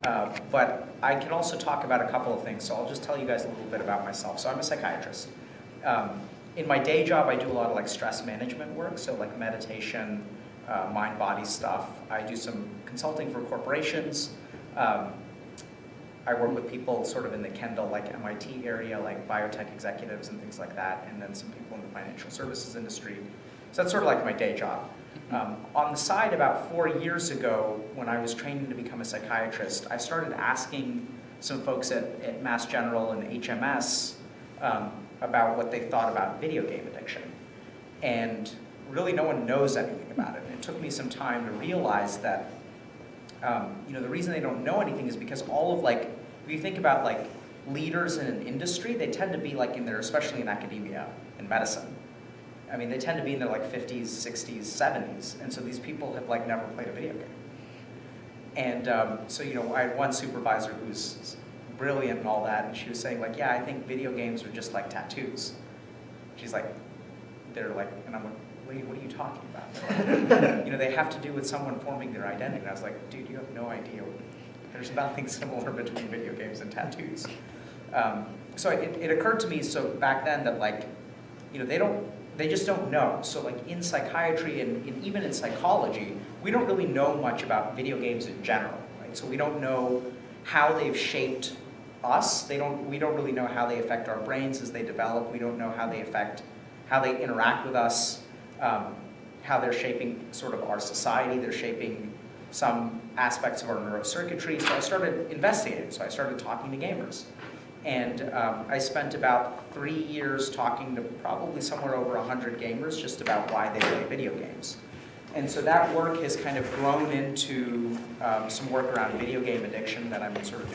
But I can also talk about a couple of things, so I'll just tell you guys a little bit about myself. So I'm a psychiatrist. In my day job, I do a lot of like stress management work, so like meditation, mind-body stuff. I do some consulting for corporations. I work with people sort of in the Kendall, like MIT area, like biotech executives and things like that, and then some people in the financial services industry. So that's sort of like my day job. On the side, about 4 years ago, when I was training to become a psychiatrist, I started asking some folks at Mass General and HMS about what they thought about video game addiction. And really no one knows anything about it. And it took me some time to realize that the reason they don't know anything is because all of like, if you think about like leaders in an industry, they tend to be like in their, especially in academia and medicine. I mean, they tend to be in their like 50s, 60s, 70s. And so these people have like never played a video game. And I had one supervisor who's brilliant and all that, and she was saying like, yeah, I think video games are just like tattoos. She's like, they're like, and I'm like, lady, what are you talking about? They have to do with someone forming their identity. And I was like, dude, you have no idea. There's nothing similar between video games and tattoos. So it occurred to me, so back then that like, they just don't know. So like in psychiatry and even in psychology, we don't really know much about video games in general, right? So we don't know how they've shaped us. We don't really know how they affect our brains as they develop. We don't know how they interact with us, how they're shaping sort of our society. They're shaping some aspects of our neurocircuitry. So I started investigating. So I started talking to gamers. And I spent about 3 years talking to probably somewhere over 100 gamers just about why they play video games. And so that work has kind of grown into some work around video game addiction that I'm sort of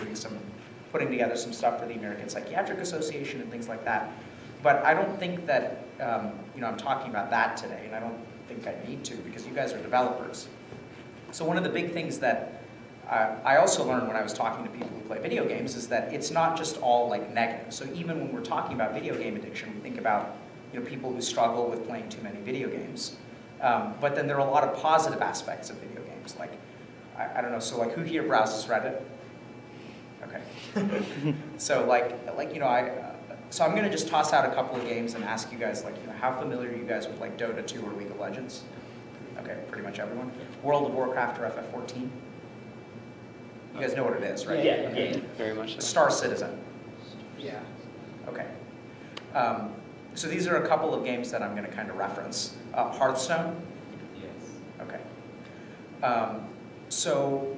putting together some stuff for the American Psychiatric Association and things like that. But I don't think that, I'm talking about that today, and I don't think I need to because you guys are developers. So one of the big things that I also learned when I was talking to people who play video games is that it's not just all like negative. So even when we're talking about video game addiction, we think about people who struggle with playing too many video games. But then there are a lot of positive aspects of video games. Like, I don't know, so like who here browses Reddit? Okay. So so I'm gonna just toss out a couple of games and ask you guys how familiar are you guys with like Dota 2 or League of Legends? Okay, pretty much everyone. World of Warcraft or FF14? You guys know what it is, right? Yeah, okay. Yeah. Very much so. Star Citizen. Yeah. Okay. So these are a couple of games that I'm going to kind of reference. Hearthstone? Yes. Okay. So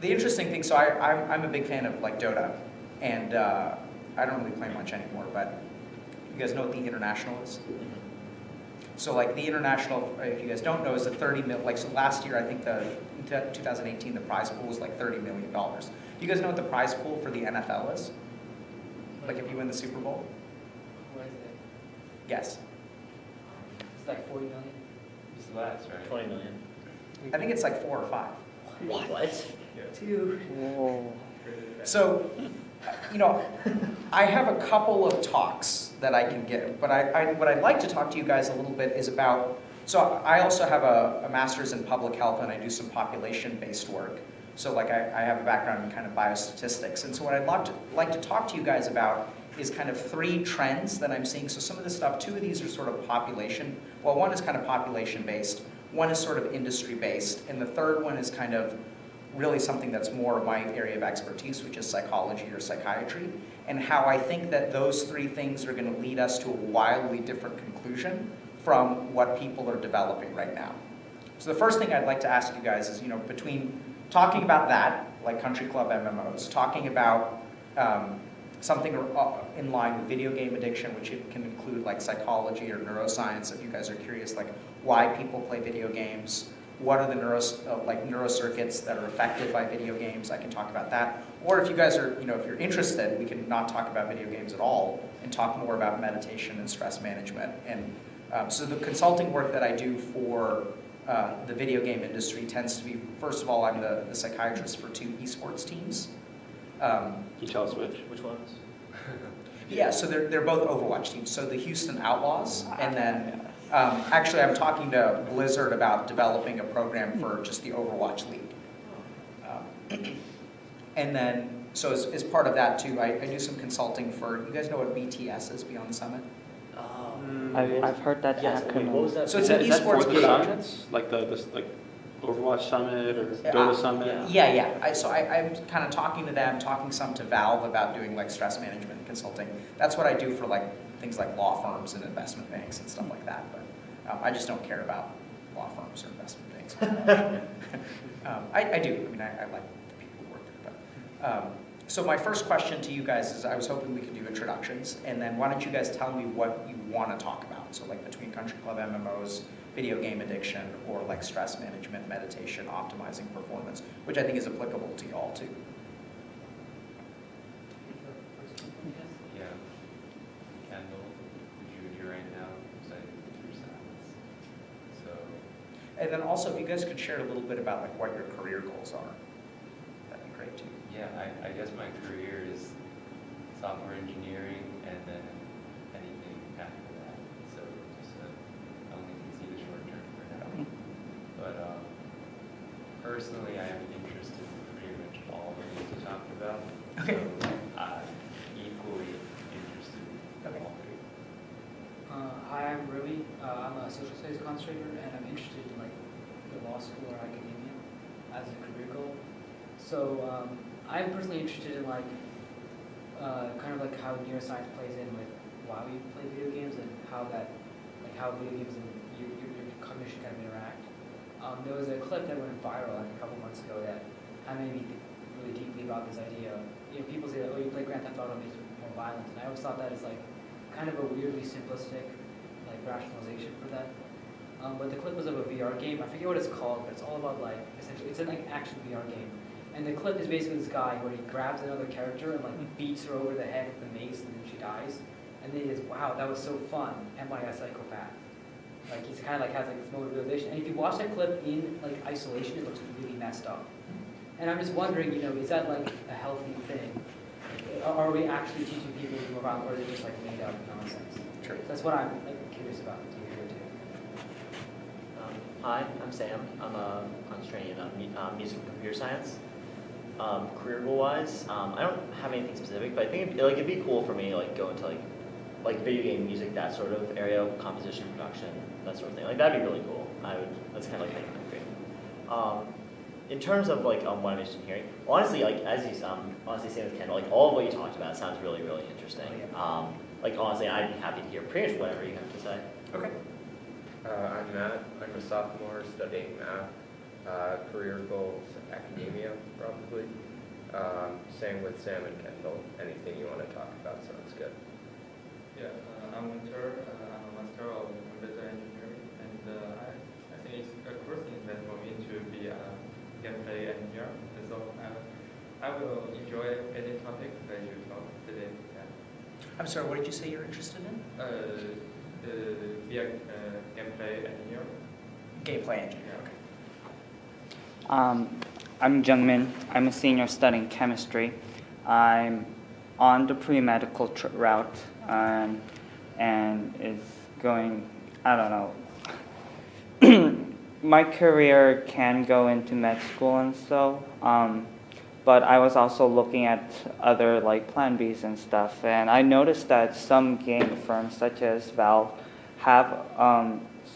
the interesting thing, so I'm a big fan of like Dota, and I don't really play much anymore, but you guys know what the International is? So like the International, if you guys don't know, is a 30 mil, like so last year I think in 2018 the prize pool was like $30 million. Do you guys know what the prize pool for the NFL is? Like if you win the Super Bowl? What is it? Guess. It's like 40 million. It's less, right? 20 million. I think it's like 4 or 5. What? Yeah. 2. Whoa. So, I have a couple of talks that I can give, but what I'd like to talk to you guys a little bit is about, so I also have a master's in public health and I do some population-based work. So like I have a background in kind of biostatistics. And so what I'd like to talk to you guys about is kind of 3 trends that I'm seeing. So some of this stuff, 2 of these are sort of population, well one is kind of population-based, one is sort of industry-based, and the third one is kind of really something that's more my area of expertise, which is psychology or psychiatry, and how I think that those 3 things are going to lead us to a wildly different conclusion from what people are developing right now. So the first thing I'd like to ask you guys is, between talking about that, like country club MMOs, talking about something in line with video game addiction, which it can include like psychology or neuroscience, if you guys are curious, like why people play video games, what are the neurocircuits that are affected by video games? I can talk about that. Or if you guys are, if you're interested, we can not talk about video games at all and talk more about meditation and stress management. And so the consulting work that I do for the video game industry tends to be, first of all, I'm the psychiatrist for 2 esports teams. Can you tell us which ones? Yeah, so they're both Overwatch teams. So the Houston Outlaws, and then actually I'm talking to Blizzard about developing a program for just the Overwatch League. And then, so as part of that too, I do some consulting for, you guys know what BTS is, Beyond the Summit? I've heard that Yes, wait, what acronym. was that? So it's an Is that for esports the game. summits? Like like Overwatch Summit or Dota Summit? Yeah. I'm kind of talking to them, talking some to Valve about doing like stress management consulting. That's what I do for like things like law firms and investment banks and stuff like that. But I just don't care about law firms or investment banks. I do. I mean, I like the people who work there. But so my first question to you guys is, I was hoping we could do introductions, and then why don't you guys tell me what you want to talk about? So like between Country Club, MMOs, video game addiction, or like stress management, meditation, optimizing performance, which I think is applicable to y'all too. Yeah. Kendall, the junior right now, studying computer science. So, And then also, if you guys could share a little bit about like what your career goals are, that'd be great too. yeah, I guess my career is software engineering and then anything after that. So just I only can see the short term for now. But personally, I am interested in pretty much all of the things you talked about. Okay. So I'm equally interested in Okay. all three. Hi, I'm Ruby. I'm a social studies concentrator, and I'm interested in like the law school or academia as a career goal. So I'm personally interested in like kind of like how neuroscience plays in with why we play video games and how that like how video games and your cognition kind of interact. There was a clip that went viral like a couple months ago that kind of made me think really deeply about this idea. You know, people say that, oh, you play Grand Theft Auto makes you more violent, and I always thought that is like kind of a weirdly simplistic like rationalization for that. But the clip was of a VR game. I forget what it's called, but it's all about like essentially it's an like action VR game. And the clip is basically this guy where he grabs another character and like beats her over the head with the mace, and then she dies. And then he says, "Wow, that was so fun. Am I a psychopath?" Like he's kind of like has like this moment of realization. And if you watch that clip in like isolation, it looks really messed up. And I'm just wondering, you know, is that like a healthy thing? Are we actually teaching people to move around, or is it just like made up nonsense? Sure. That's what I'm like curious about to hear too. Hi, I'm Sam. I'm concentrating in music and computer science. Career goal wise, I don't have anything specific, but I think it'd be cool for me to like go into like video game music, that sort of area, composition, production, that sort of thing. Like that'd be really cool. That's kind of like great. In terms of like what I'm interested in hearing, honestly, like as you honestly same with Kendall, like all of what you talked about sounds really interesting. Like honestly, I'd be happy to hear pretty much whatever you have to say. Okay. I'm Matt. I'm a sophomore studying math. Career goals, academia, probably. Same with Sam and Kendall. Anything you want to talk about sounds good. Yeah, I'm Winter. I'm a master of computer engineering, and I think it's a cool thing that for me to be a gameplay engineer. And so I will enjoy any topic that you talk today. Yeah. I'm sorry, what did you say you're interested in? Be a gameplay engineer. Gameplay engineer, okay. I'm Jungmin. I'm a senior studying chemistry. I'm on the pre-medical route and is going, I don't know. My career can go into med school and so, but I was also looking at other like plan Bs and stuff, and I noticed that some game firms such as Valve have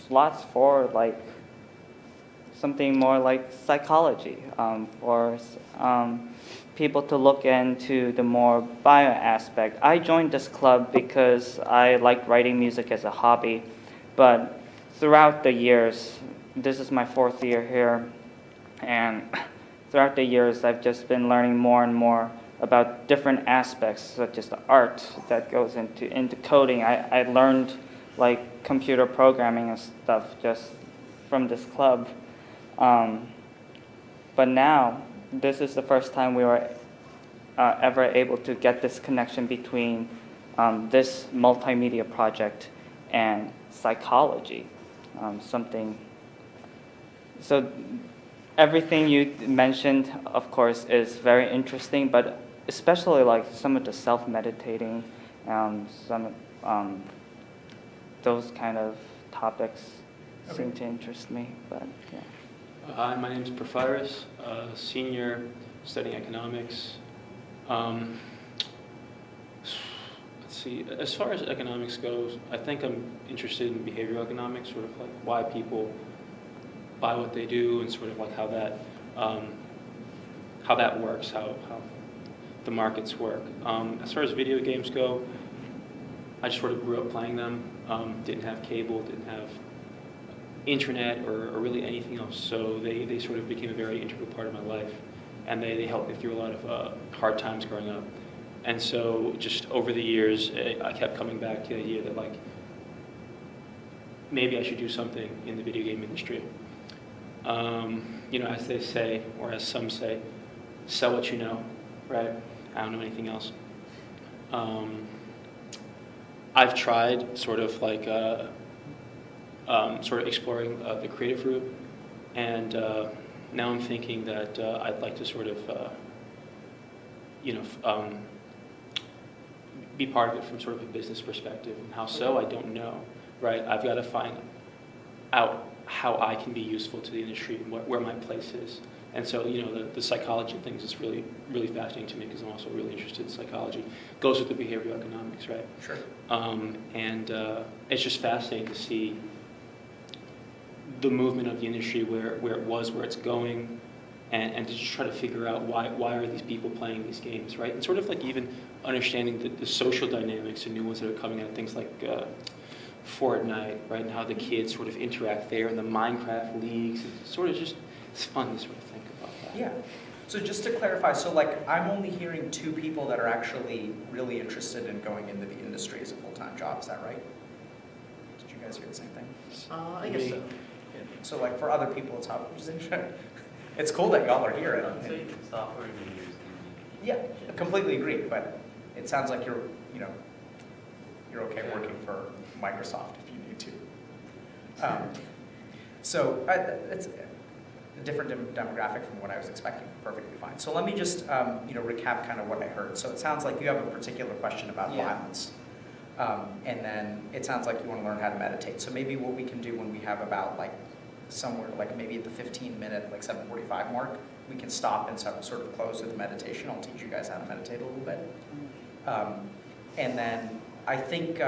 slots for like something more like psychology, for people to look into the more bio aspect. I joined this club because I like writing music as a hobby, but throughout the years, this is my 4th year here, and throughout the years I've just been learning more and more about different aspects, such as the art that goes into coding. I learned like computer programming and stuff just from this club. But now, this is the first time we were ever able to get this connection between this multimedia project and psychology. So everything you mentioned, of course, is very interesting, but especially like some of the self-meditating, those kind of topics seem to interest me, but yeah. Hi, my name is Porphyris, senior studying economics. Let's see, as far as economics goes, I think I'm interested in behavioral economics, sort of like why people buy what they do and sort of like how that works, how the markets work. As far as video games go, I just sort of grew up playing them, didn't have cable, didn't have internet or really anything else, so they sort of became a very integral part of my life, and they helped me through a lot of hard times growing up. And so just over the years, I kept coming back to the idea that like, maybe I should do something in the video game industry. You know, as they say, or as some say, sell what you know, right? I don't know anything else. I've tried sort of like, sort of exploring the creative route, and now I'm thinking that I'd like to sort of, you know, be part of it from sort of a business perspective. And how so, I don't know, right? I've got to find out how I can be useful to the industry and where my place is. And so, you know, the psychology of things is really, really fascinating to me because I'm also really interested in psychology. Goes with the behavioral economics, right? Sure. And it's just fascinating to see the movement of the industry, where it was, where it's going, and to just try to figure out why are these people playing these games, right? And sort of like even understanding the social dynamics and new ones that are coming out, things like Fortnite, right, and how the kids sort of interact there, and the Minecraft leagues. It's sort of just, it's fun to sort of think about that. Yeah. So just to clarify, so like I'm only hearing 2 people that are actually really interested in going into the industry as a full-time job. Is that right? Did you guys hear the same thing? I guess so. So like for other people, it's how it's interesting. It's cool that y'all are here. I'd say software engineers can be. Yeah, I completely agree. But it sounds like you're okay working for Microsoft if you need to. So it's a different demographic from what I was expecting. Perfectly fine. So let me just recap kind of what I heard. So it sounds like you have a particular question about violence, and then it sounds like you want to learn how to meditate. So maybe what we can do when we have about like somewhere like maybe at the 15-minute, like 7:45 mark, we can stop and sort of close with meditation. I'll teach you guys how to meditate a little bit, and then I think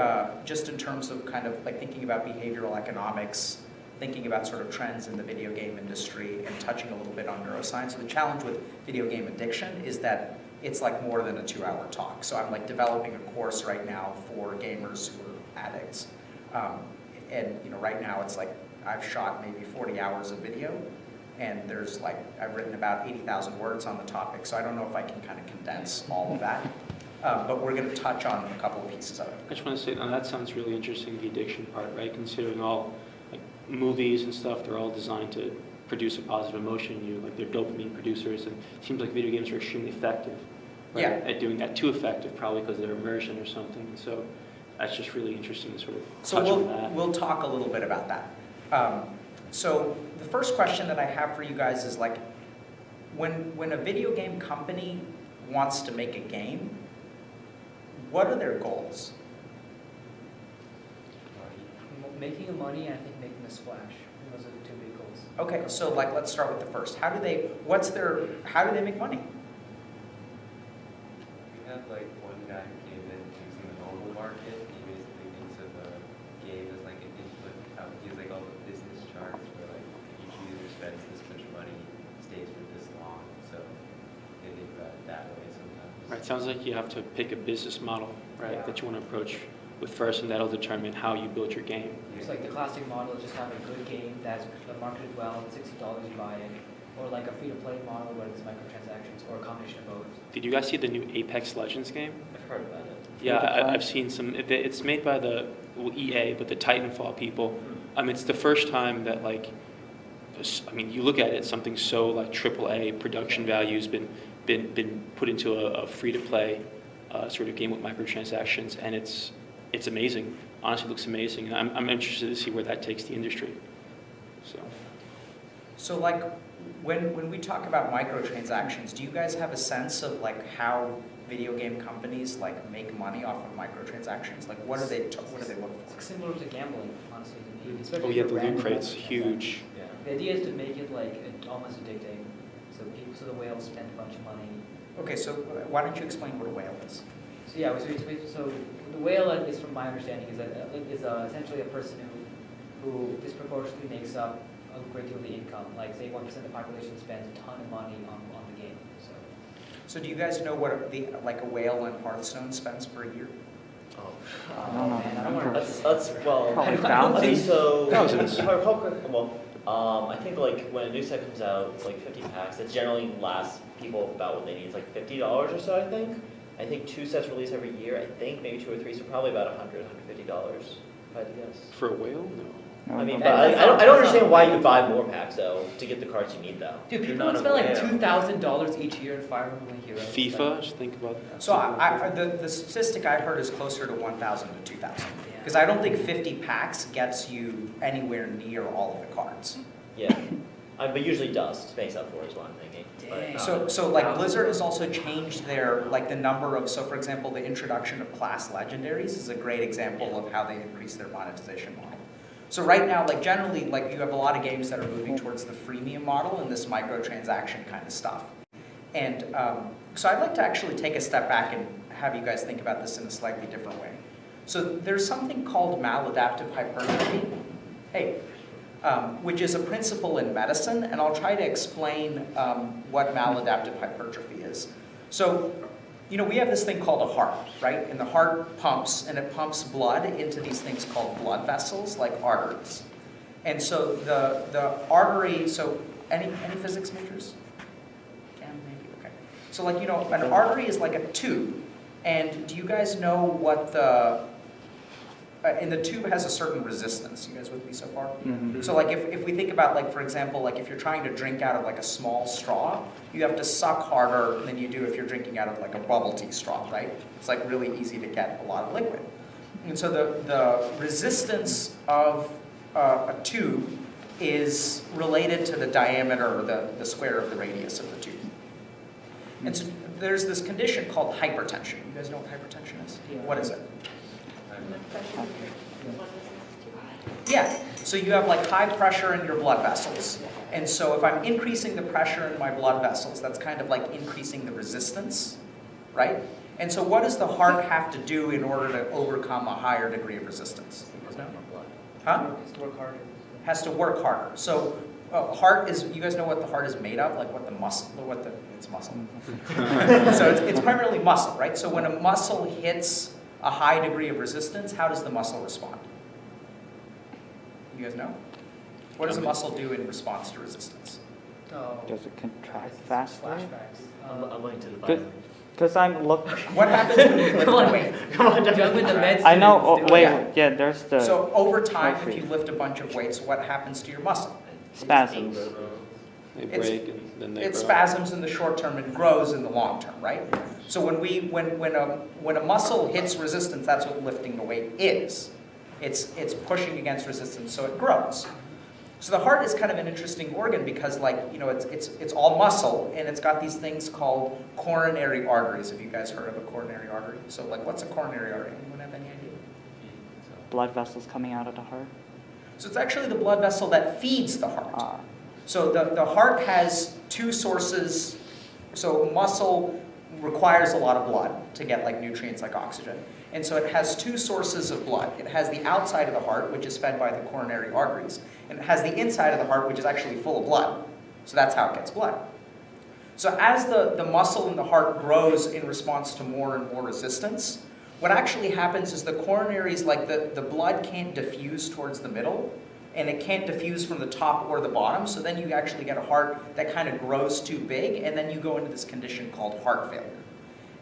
just in terms of kind of like thinking about behavioral economics, thinking about sort of trends in the video game industry, and touching a little bit on neuroscience. So the challenge with video game addiction is that it's like more than a 2-hour talk. So I'm like developing a course right now for gamers who are addicts, and right now it's like I've shot maybe 40 hours of video, and there's like I've written about 80,000 words on the topic. So I don't know if I can kind of condense all of that. But we're going to touch on a couple of pieces of it. I just want to say, now that sounds really interesting, the addiction part, right? Considering all like movies and stuff, they're all designed to produce a positive emotion in you, like they're dopamine producers, and it seems like video games are extremely effective, right, at doing that. Too effective, probably because of their immersion or something. And so that's just really interesting to sort of touch on that. We'll talk a little bit about that. So the first question that I have for you guys is like, when a video game company wants to make a game, what are their goals? Making money, and I think making a splash. Those are the 2 big goals. Okay, so like let's start with the first. How do they make money? We have like one guy who came in who's in the mobile market. He basically thinks of a game as like an input. He has like all the business charts where like each user spends this much money, stays for this long. So they think about it that way sometimes. Right, sounds like you have to pick a business model, right, Yeah. that you want to approach with first, and that'll determine how you build your game. It's like the classic model is just have a good game that's marketed well, $60 you buy it, or like a free-to-play model where it's microtransactions, or a combination of both. Did you guys see the new Apex Legends game? I've heard about it. Yeah, I've seen some. It's made by the EA, but the Titanfall people. It's the first time that like, you look at it, something so like AAA production value's been put into a free-to-play sort of game with microtransactions, and it's amazing. Honestly, it looks amazing, and I'm interested to see where that takes the industry. So like when we talk about microtransactions, do you guys have a sense of like how video game companies like make money off of microtransactions? Like what do they look for? It's similar to gambling, honestly, to me. Especially Oh yeah, for the loot random crate's microtransactions. huge. The idea is to make it like almost addicting, so so the whale spent a bunch of money. Okay, so why don't you explain what a whale is? So yeah, so the whale, at least from my understanding, is essentially a person who disproportionately makes up a great deal of the income. Like say 1% of the population spends a ton of money on the game. So do you guys know what a whale in Hearthstone spends per year? I don't know. Man, I don't want to. That's well. Probably I think thousands. so. Thousands. I think like when a new set comes out, it's like 50 packs. It generally lasts people about what they need. It's like $50 or so, I think. I think 2 sets release every year. I think maybe 2 or 3, so probably about $100, $150. If I had to guess. For a whale? No. I mean, No. but I don't understand why you would buy more packs though to get the cards you need though. Dude, You're people not would spend like aware. $2,000 each year in Fire Emblem Heroes. FIFA, just think about that. So the statistic I heard is closer to 1,000 to 2,000. Yeah. Because I don't think 50 packs gets you anywhere near all of the cards. Yeah, but usually dust makes up for it is what I'm thinking. Dang. So like Blizzard has also changed their, like the number of, so for example, the introduction of class legendaries is a great example of how they increase their monetization model. So right now, like generally, like you have a lot of games that are moving towards the freemium model and this microtransaction kind of stuff. And so I'd like to actually take a step back and have you guys think about this in a slightly different way. So there's something called maladaptive hypertrophy, which is a principle in medicine, and I'll try to explain what maladaptive hypertrophy is. So, you know, we have this thing called a heart, right? And the heart pumps, and it pumps blood into these things called blood vessels, like arteries. And so the artery, so any physics majors? Cam, maybe, okay. So like, you know, an artery is like a tube, and do you guys know what and the tube has a certain resistance. You guys with me so far? Mhm. So like if we think about like, for example, like if you're trying to drink out of like a small straw, you have to suck harder than you do if you're drinking out of like a bubble tea straw, right? It's like really easy to get a lot of liquid. And so the resistance of a tube is related to the diameter or the square of the radius of the tube. And so there's this condition called hypertension. You guys know what hypertension is? Yeah. What is it? Yeah, so you have like high pressure in your blood vessels. And so if I'm increasing the pressure in my blood vessels, that's kind of like increasing the resistance, right? And so what does the heart have to do in order to overcome a higher degree of resistance? Huh? Just work harder. Has to work harder. So heart is, you guys know what the heart is made of? Like what the muscle, it's muscle. So it's primarily muscle, right? So when a muscle hits a high degree of resistance, how does the muscle respond? You guys know? What does a muscle do in response to resistance? Oh. Does it contract faster? Flashbacks. I'm willing to divide Good. them. Because I'm looking. What happens when you lift Come on. weight? Come on, jump with the med I know. students, Oh, do wait, it. yeah. There's the So over time, if Mercury. you lift a bunch of weights, what happens to your muscle? spasms. They It's- break and then they It grow. spasms in the short term and grows in the long term, right? So when a muscle hits resistance, that's what lifting the weight is. It's pushing against resistance, so it grows. So the heart is kind of an interesting organ because, like, you know, it's all muscle and it's got these things called coronary arteries. Have you guys heard of a coronary artery? So like, what's a coronary artery? Anyone have any idea? Blood vessels coming out of the heart. So it's actually the blood vessel that feeds the heart. Ah. So the heart has two sources. So muscle requires a lot of blood to get like nutrients like oxygen. And so it has two sources of blood. It has the outside of the heart, which is fed by the coronary arteries. And it has the inside of the heart, which is actually full of blood. So that's how it gets blood. So as the muscle in the heart grows in response to more and more resistance, what actually happens is the coronaries, like the blood can't diffuse towards the middle, and it can't diffuse from the top or the bottom, so then you actually get a heart that kind of grows too big, and then you go into this condition called heart failure.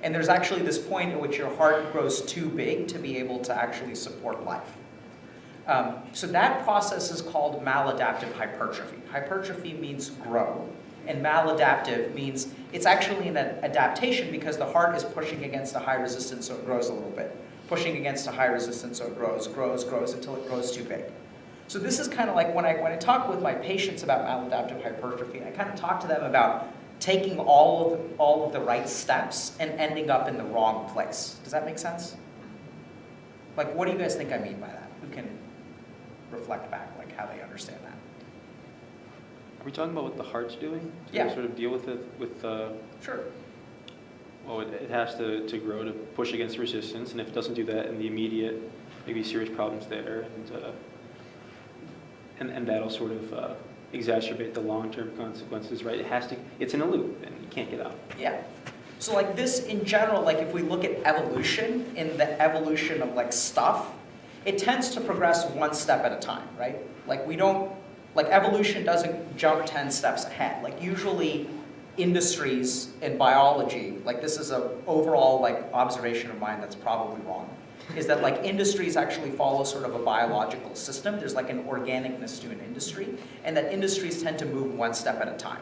And there's actually this point at which your heart grows too big to be able to actually support life. So that process is called maladaptive hypertrophy. Hypertrophy means grow, and maladaptive means it's actually an adaptation because the heart is pushing against a high resistance so it grows a little bit. Pushing against a high resistance so it grows until it grows too big. So this is kind of like when I talk with my patients about maladaptive hypertrophy, I kind of talk to them about taking all of the right steps and ending up in the wrong place. Does that make sense? Like, what do you guys think I mean by that? Who can reflect back, like how they understand that? Are we talking about what the heart's doing? To Yeah. sort of deal with it, with, Sure. well, it has to grow to push against resistance, and if it doesn't do that in the immediate, maybe serious problems there, and that'll sort of exacerbate the long-term consequences, right? It's in a loop, and you can't get out. Yeah. So like this in general, like if we look at evolution, in the evolution of like stuff, it tends to progress one step at a time, right? Like evolution doesn't jump 10 steps ahead. Like usually industries in biology, like this is a overall like observation of mine that's probably wrong, is that like industries actually follow sort of a biological system. There's like an organicness to an industry, and that industries tend to move one step at a time,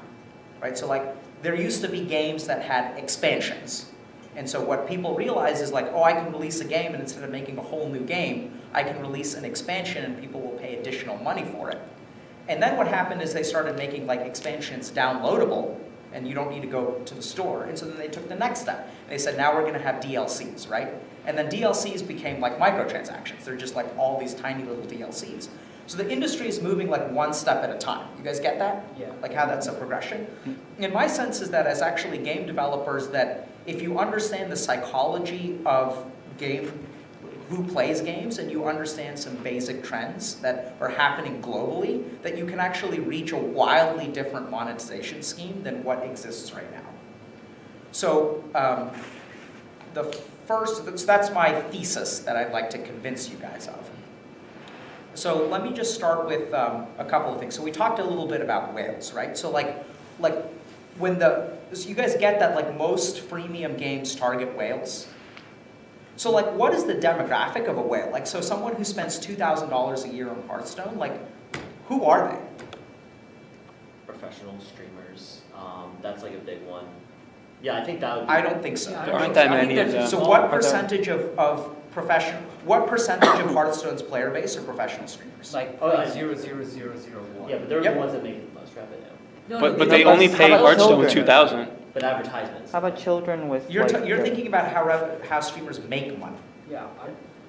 right? So like there used to be games that had expansions. And so what people realize is like, oh, I can release a game, and instead of making a whole new game, I can release an expansion and people will pay additional money for it. And then what happened is they started making like expansions downloadable, and you don't need to go to the store. And so then they took the next step. They said, now we're gonna have DLCs, right? And then DLCs became like microtransactions. They're just like all these tiny little DLCs. So the industry is moving like one step at a time. You guys get that? Yeah. Like how that's a progression? And my sense is that as actually game developers, that if you understand the psychology of who plays games, and you understand some basic trends that are happening globally, that you can actually reach a wildly different monetization scheme than what exists right now. So that's my thesis that I'd like to convince you guys of. So let me just start with a couple of things. So we talked a little bit about whales, right? So so you guys get that like most freemium games target whales. So like what is the demographic of a whale? Like so someone who spends $2,000 a year on Hearthstone, like who are they? Professional streamers, that's like a big one. Yeah, I think that would be. I don't think so. Yeah, I There don't aren't think that I think many of there's them. So small- what Are there- percentage what percentage of Hearthstone's player base are professional streamers? Like Oh, I- 0.00001. Yeah, but they're Yep. the ones that make the most revenue. No, But no, they how only about- pay how about Hearthstone children? 2,000. But advertisements. How about children with You're like, thinking about how streamers make money. Yeah,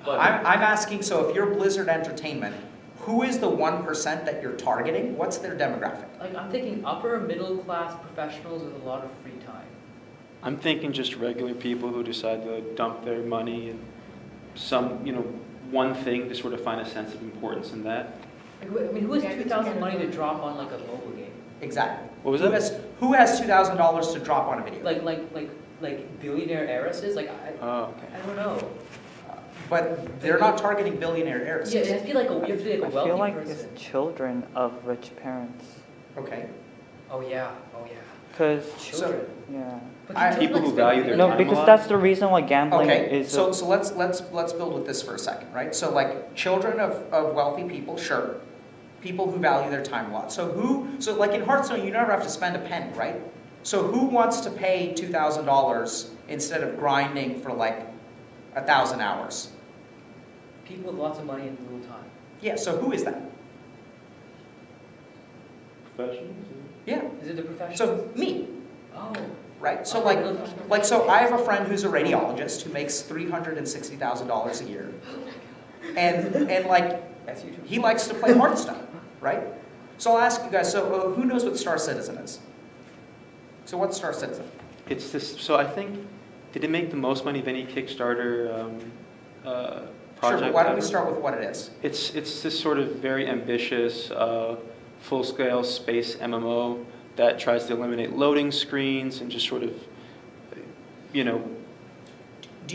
But I'm asking, so if you're Blizzard Entertainment, who is the 1% that you're targeting? What's their demographic? like I'm thinking upper middle class professionals with a lot of free time. I'm thinking just regular people who decide to dump their money in some, one thing to sort of find a sense of importance in that. Like, I mean, who has 2,000 money to drop on like a mobile game? Exactly. What was Who that? Who has $2,000 to drop on a video? Like billionaire heiresses? Like Oh, okay. I don't know. But they're not targeting billionaire heiresses. Yeah, it has to be like you have to be like a I wealthy feel like person. it's children of rich parents. Okay. Oh yeah. Cause, Children. yeah. But I- can People who children value spend their No, money? time because a lot. that's the reason why gambling Okay, is. so let's build with this for a second, right? So like children of wealthy people, sure. People who value their time a lot. So like in Hearthstone, you never have to spend a penny, right? So who wants to pay $2,000 instead of grinding for like 1,000 hours? People with lots of money and little time. Yeah, so who is that? Professionals? Yeah, Is it the professional? so me, Oh. right? So Okay, so I have a friend who's a radiologist who makes $360,000 a year. And like, That's you too. he likes to play Hearthstone, right? So I'll ask you guys, so who knows what Star Citizen is? So what's Star Citizen? It's this, so I think, did it make the most money of any Kickstarter project? Sure, but why don't we ever? start with what it is? It's this sort of very ambitious, full-scale space MMO that tries to eliminate loading screens and just sort of, Do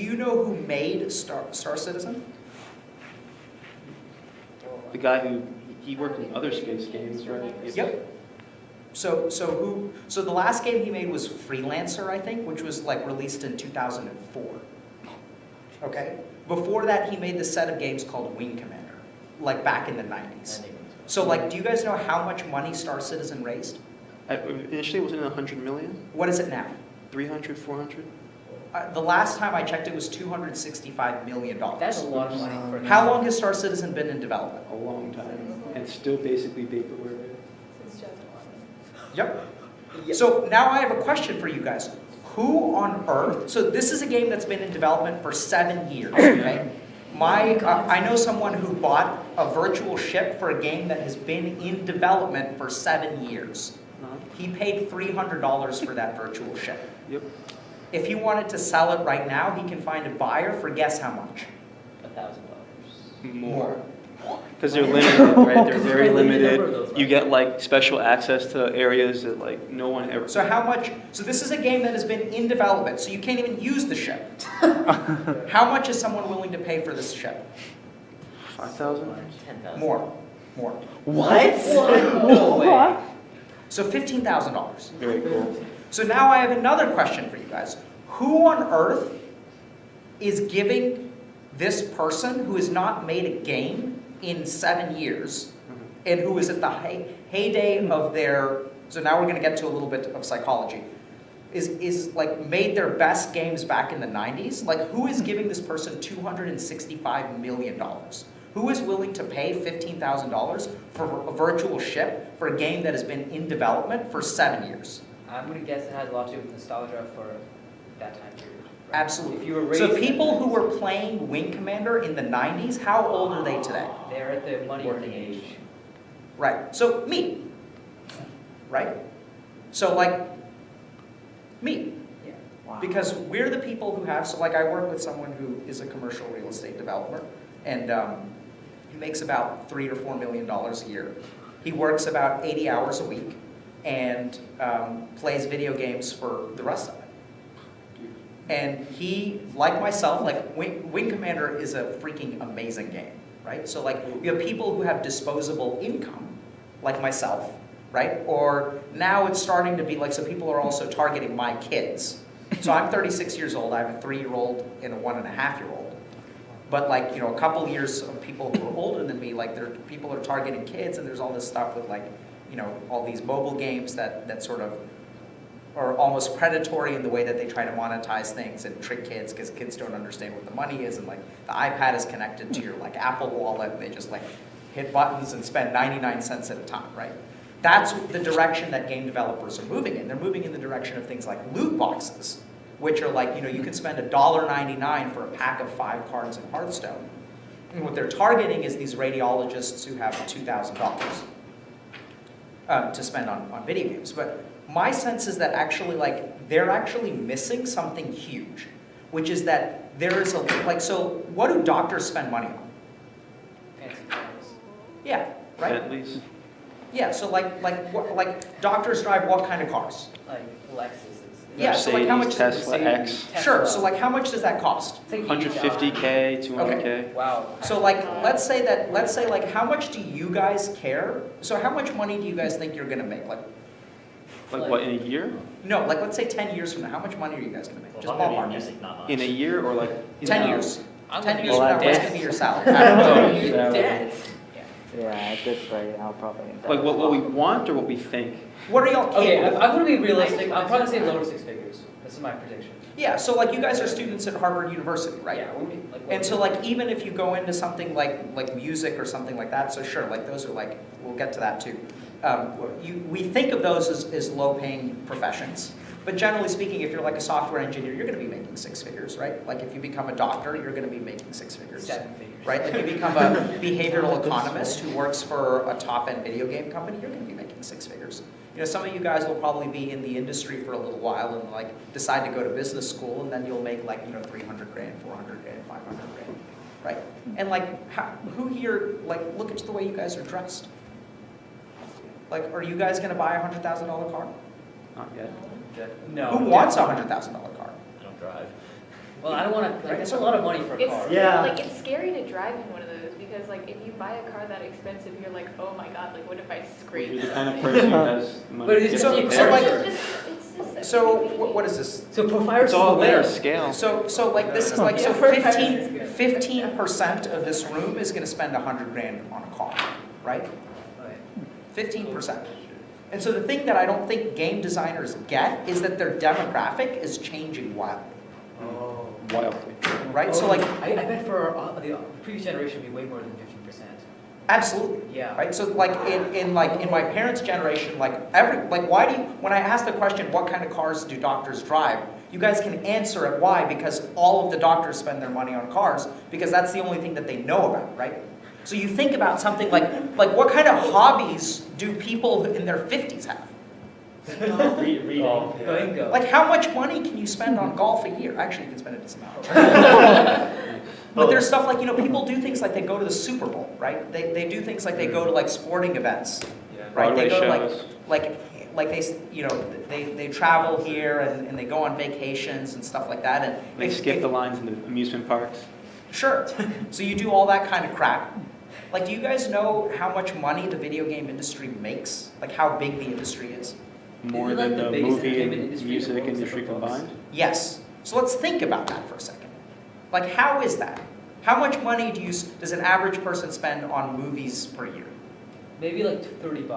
you know who made Star Citizen? the guy he worked in other space games, right? Yep. So the last game he made was Freelancer, I think, which was like released in 2004. Okay? Before that, he made this set of games called Wing Commander, like back in the 90s. So like, do you guys know how much money Star Citizen raised? Initially, it was in 100 million, What is it now? 300, 400. The last time I checked, it was $265 million. That's a lot of money for a How long has Star Citizen been in development? A long time, and it's still basically vaporware. Yep. So now I have a question for you guys. Who on earth, so this is a game that's been in development for 7 years, okay? I know someone who bought a virtual ship for a game that has been in development for 7 years. Uh-huh. He paid $300 for that virtual ship. Yep. If he wanted to sell it right now, he can find a buyer for guess how much? $1,000. More. Because they're limited, right? They're very Limited number of limited. those, You right? get like special access to areas that like no one ever. So how much, so this is a game that has been in development, so you can't even use the ship. How much is someone willing to pay for this ship? 5,000? 10,000. More. What? No way. So $15,000. Very cool. So now I have another question for you guys. Who on earth is giving this person who has not made a game in 7 years and who is at the heyday of their, so now we're going to get to a little bit of psychology, is like made their best games back in the 90s? Like who is giving this person $265 million? Who is willing to pay $15,000 for a virtual ship for a game that has been in development for 7 years? I'm gonna guess it has a lot to do with nostalgia for that time period. right? Absolutely. If you were raised So in people the who 90s, were playing Wing Commander in the 90s, how old are they today? they're at the money Working earning age. age. Right, so me, right? So like, me, Yeah. Wow. because we're the people who have, so like I work with someone who is a commercial real estate developer, and he makes about $3 or $4 million a year. He works about 80 hours a week, and plays video games for the rest of it. And he, like myself, like Wing Commander is a freaking amazing game, right? So like you have people who have disposable income, like myself, right? Or now it's starting to be like, so people are also targeting my kids. So I'm 36 years old, I have a 3-year-old and a 1.5-year-old. But like, you know, a couple years of people who are older than me, like people are targeting kids, and there's all this stuff with like, you know, all these mobile games that sort of are almost predatory in the way that they try to monetize things and trick kids, because kids don't understand what the money is, and like the iPad is connected to your like Apple Wallet, and they just like hit buttons and spend 99 cents at a time, right? That's the direction that game developers are moving in. They're moving in the direction of things like loot boxes, which are like, you know, you can spend $1.99 for a pack of 5 cards in Hearthstone. And what they're targeting is these radiologists who have $2,000 to spend on video games. But my sense is that actually, like, they're actually missing something huge, which is that there is a, like, so what do doctors spend money on? Fancy cars. Yeah, right? Bentleys. Yeah, so like doctors drive what kind of cars? Like Lexuses. Yeah, so like how much? Mercedes, Tesla Mercedes, X. Sure, so like how much does that cost? It's like 150K, 200K. Wow. So like, let's say like, how much do you guys care? So how much money do you guys think you're gonna make? Like what, in a year? No, like let's say 10 years from now, how much money are you guys gonna make? Just Well, I'm gonna ballpark. be in music, not much. In a year or like? 10 years. I'm 10 gonna years be from now, what's dead. gonna be your salary? Oh, dead. Yeah, at this rate, I'll probably end up. Like what we want or what we think? What are y'all Okay, capable I'm of? gonna be realistic. I'm probably gonna say lower 6 figures. This is my prediction. Yeah, so like you guys are students at Harvard University, right? Yeah, we'll be like. And so like even if you go into something like music or something like that, so sure, like those are like, we'll get to that too. We think of those as low-paying professions, but generally speaking, if you're like a software engineer, you're going to be making 6 figures, right? Like if you become a doctor, you're going to be making 6 figures. 7 figures. Right? If you become a behavioral economist who works for a top-end video game company, you're going to be making 6 figures. You know, some of you guys will probably be in the industry for a little while and like decide to go to business school, and then you'll make like, you know, 300 grand, 400 grand, 500 grand, right? And like, who here, like, look at the way you guys are dressed. Like, are you guys going to buy a $100,000 car? Not yet. No. Who wants a $100,000 car? I don't drive. Well, I don't want to. Like, that's a lot of money for a It's car. Yeah. like it's scary to drive in one of those because like if you buy a car that expensive, you're like, oh my god, like what if I scrape? You're the kind of person who has the money. But to it's get so- the so, car. like- It's just a So big what is this? So for fire It's all the there, way. scale. So like this is like, so Yeah, 15% of this room is going to spend 100 grand on a car, right? Okay. 15%. And so the thing that I don't think game designers get is that their demographic is changing wildly, Oh. Wildly. right? So like, I bet for the previous generation would be way more than 15%. absolutely, Yeah. right? So like in my parents' generation, like why do you, when I ask the question, what kind of cars do doctors drive? You guys can answer it why, because all of the doctors spend their money on cars, because that's the only thing that they know about, right? So you think about something like what kind of hobbies do people in their 50s have? Reading. Bingo. Like, how much money can you spend on golf a year? Actually, you can spend a decent amount. But there's stuff like, people do things like they go to the Super Bowl, right? They do things like they go to like sporting events, Yeah. right? They Broadway go to shows. like they travel here and they go on vacations and stuff like that. And They if- skip if- the lines in the amusement parks. Sure. So you do all that kind of crap. Like, do you guys know how much money the video game industry makes? Like, how big the industry is? More Is it like than the the biggest movie entertainment and industry in the music world, industry except for books? combined. Yes. So let's think about that for a second. Like, how is that? How much money does an average person spend on movies per year? Maybe like $30.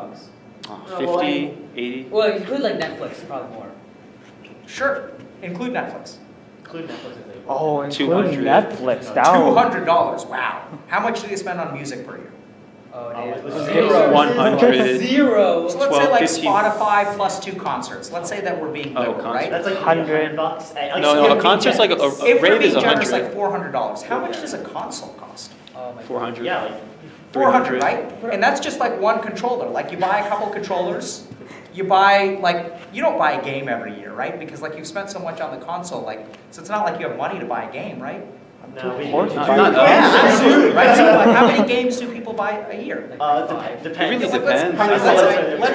Oh, well, 50, 80. Well, include like Netflix, probably more. Sure. Include Netflix. Include Netflix if they Oh, include 200. Netflix. That would- $200. Wow. How much do they spend on music per year? Oh, Oh, damn. it's Zero. 100. Zero. So let's 12, say like 15. Spotify plus 2 concerts. Let's say that we're being Oh, liberal, right? That's like $100. $100. No, a concert's like a If we're rave is being generous, 100. like $400. How much does a console cost? Oh my God. 400. Yeah, like 400, right? And that's just like one controller. Like, you buy a couple controllers, you buy, like, you don't buy a game every year, right? Because like you've spent so much on the console, like, so it's not like you have money to buy a game, right? no, we Or to Not- buy- not us. Yeah, absolutely, right? So like, how many games do people buy a year? depends. It really Let's-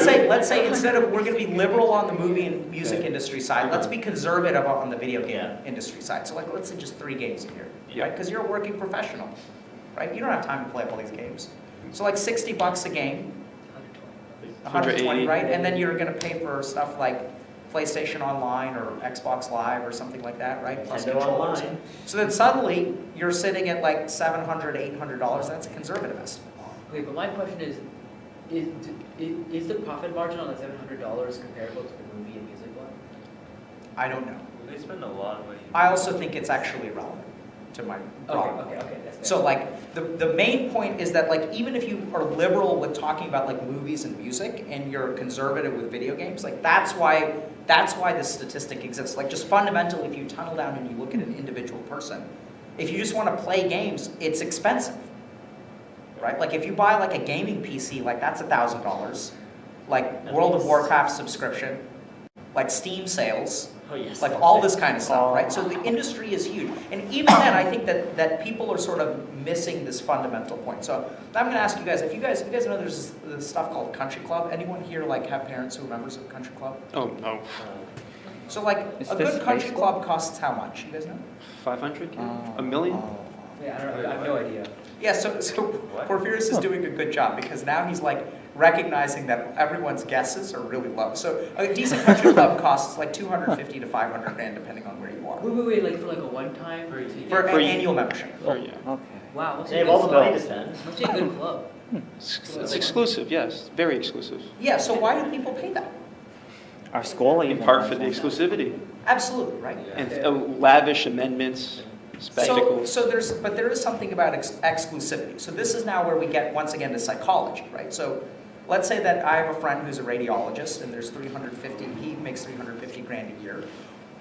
depends. let's say instead of, we're gonna be liberal on the movie and music industry side, let's be conservative on the video game Yeah. industry side. So like, let's say just 3 games a year, Yeah. right? Because you're a working professional, right? You don't have time to play all these games. So like $60 a game, 120, 180. right? And then you're gonna pay for stuff like PlayStation Online or Xbox Live or something like that, right? Plus Nintendo controllers. Online. So then suddenly, you're sitting at like $700, $800, that's a conservative estimate. Wait, but my question is the profit margin on the $700 comparable to the movie and music one? I don't know. They spend a lot of money. I also think it's actually irrelevant to my broad point. Okay, that's fair. So like, the main point is that like, even if you are liberal with talking about like movies and music and you're conservative with video games, like that's why this statistic exists. Like, just fundamentally, if you tunnel down and you look at an individual person, if you just want to play games, it's expensive, right? Like, if you buy like a gaming PC, like that's $1,000. Like World of Warcraft subscription, like Steam sales, Oh, yes. like all this kind of stuff, right? So the industry is huge. And even then, I think that people are sort of missing this fundamental point. So I'm gonna ask you guys, if you guys know there's this stuff called Country Club. Anyone here like have parents who are members of Country Club? Oh, no. So like, Is a this good country Facebook? club costs how much? You guys know? 500? Oh, A million? oh. Yeah, I don't know, I have no idea. Yeah, so Porphyrius is doing a good job because now he's like recognizing that everyone's guesses are really low. So a decent country club costs like 250 to 500 grand depending on where you are. Wait, like for like a one-time? For For an you. annual membership. Oh, yeah. Okay. Wow, must They be a have all good the money to club. spend. Must be a good club. It's exclusive, yes. Very exclusive. Yeah, so why do people pay that? Our school In even. part has for the one. exclusivity. Absolutely, right? And lavish amendments, spectacles. So there is something about exclusivity. So this is now where we get once again to psychology, right? So let's say that I have a friend who's a radiologist and he makes 350 grand a year.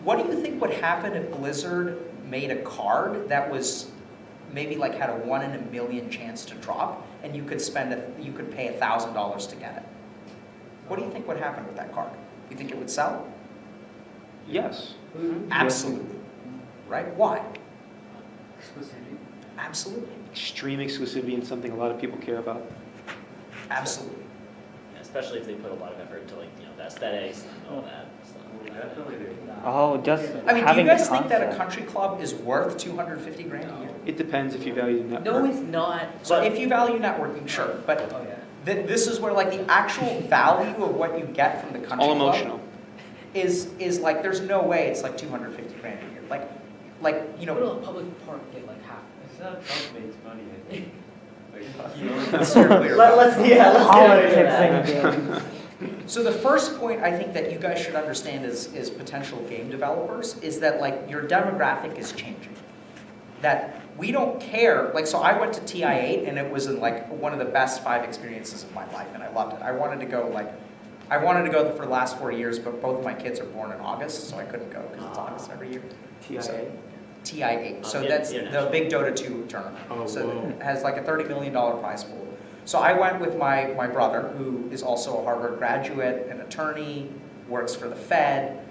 What do you think would happen if Blizzard made a card that was maybe like had a 1 in a million chance to drop and you could pay $1,000 to get it? What do you think would happen with that card? You think it would sell? Yes. Absolutely. Right? Why? Exclusivity. Absolutely. Extreme exclusivity in something a lot of people care about. Absolutely. Especially if they put a lot of effort into like, the aesthetics and all that stuff. Definitely do. Oh, just I mean, do having you the guys think that a concept. country club is worth 250 grand a year? It depends if you value the No, network. it's not. So if you value networking, sure, but Oh, yeah. this is where like the actual value of what you get from the country All club emotional. is like, there's no way it's like 250 grand a year. Like, you Go to know, a public park, get like half. It's not Trump makes money, I think. Like, you know, let's steer clear of Let's that. get away Politics from and that. games. So the first point I think that you guys should understand is potential game developers is that like your demographic is changing. That we don't care, like, so I went to TI8 and it was like one of the best 5 experiences of my life and I loved it. I wanted to go like I wanted to go for the last 4 years, but both my kids are born in August, so I couldn't go because it's August every year. TIA? TI8. So Yeah, that's the international. big Dota 2 tournament. Oh, So whoa. it has like a $30 million prize pool. So I went with my brother, who is also a Harvard graduate, an attorney, works for the Fed,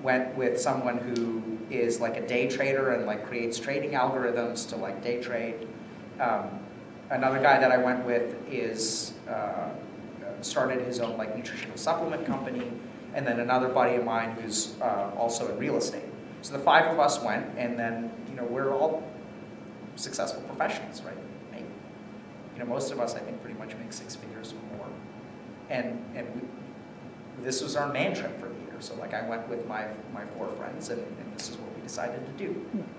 went with someone who is like a day trader and like creates trading algorithms to like day trade. Another guy that I went with is started his own like nutritional supplement company, and then another buddy of mine who's also in real estate. So the 5 of us went, and then we're all successful professionals, right? Most of us, I think, pretty much make 6 figures or more, and this was our man trip for the year. So like I went with my 4 friends, and this is what we decided to do.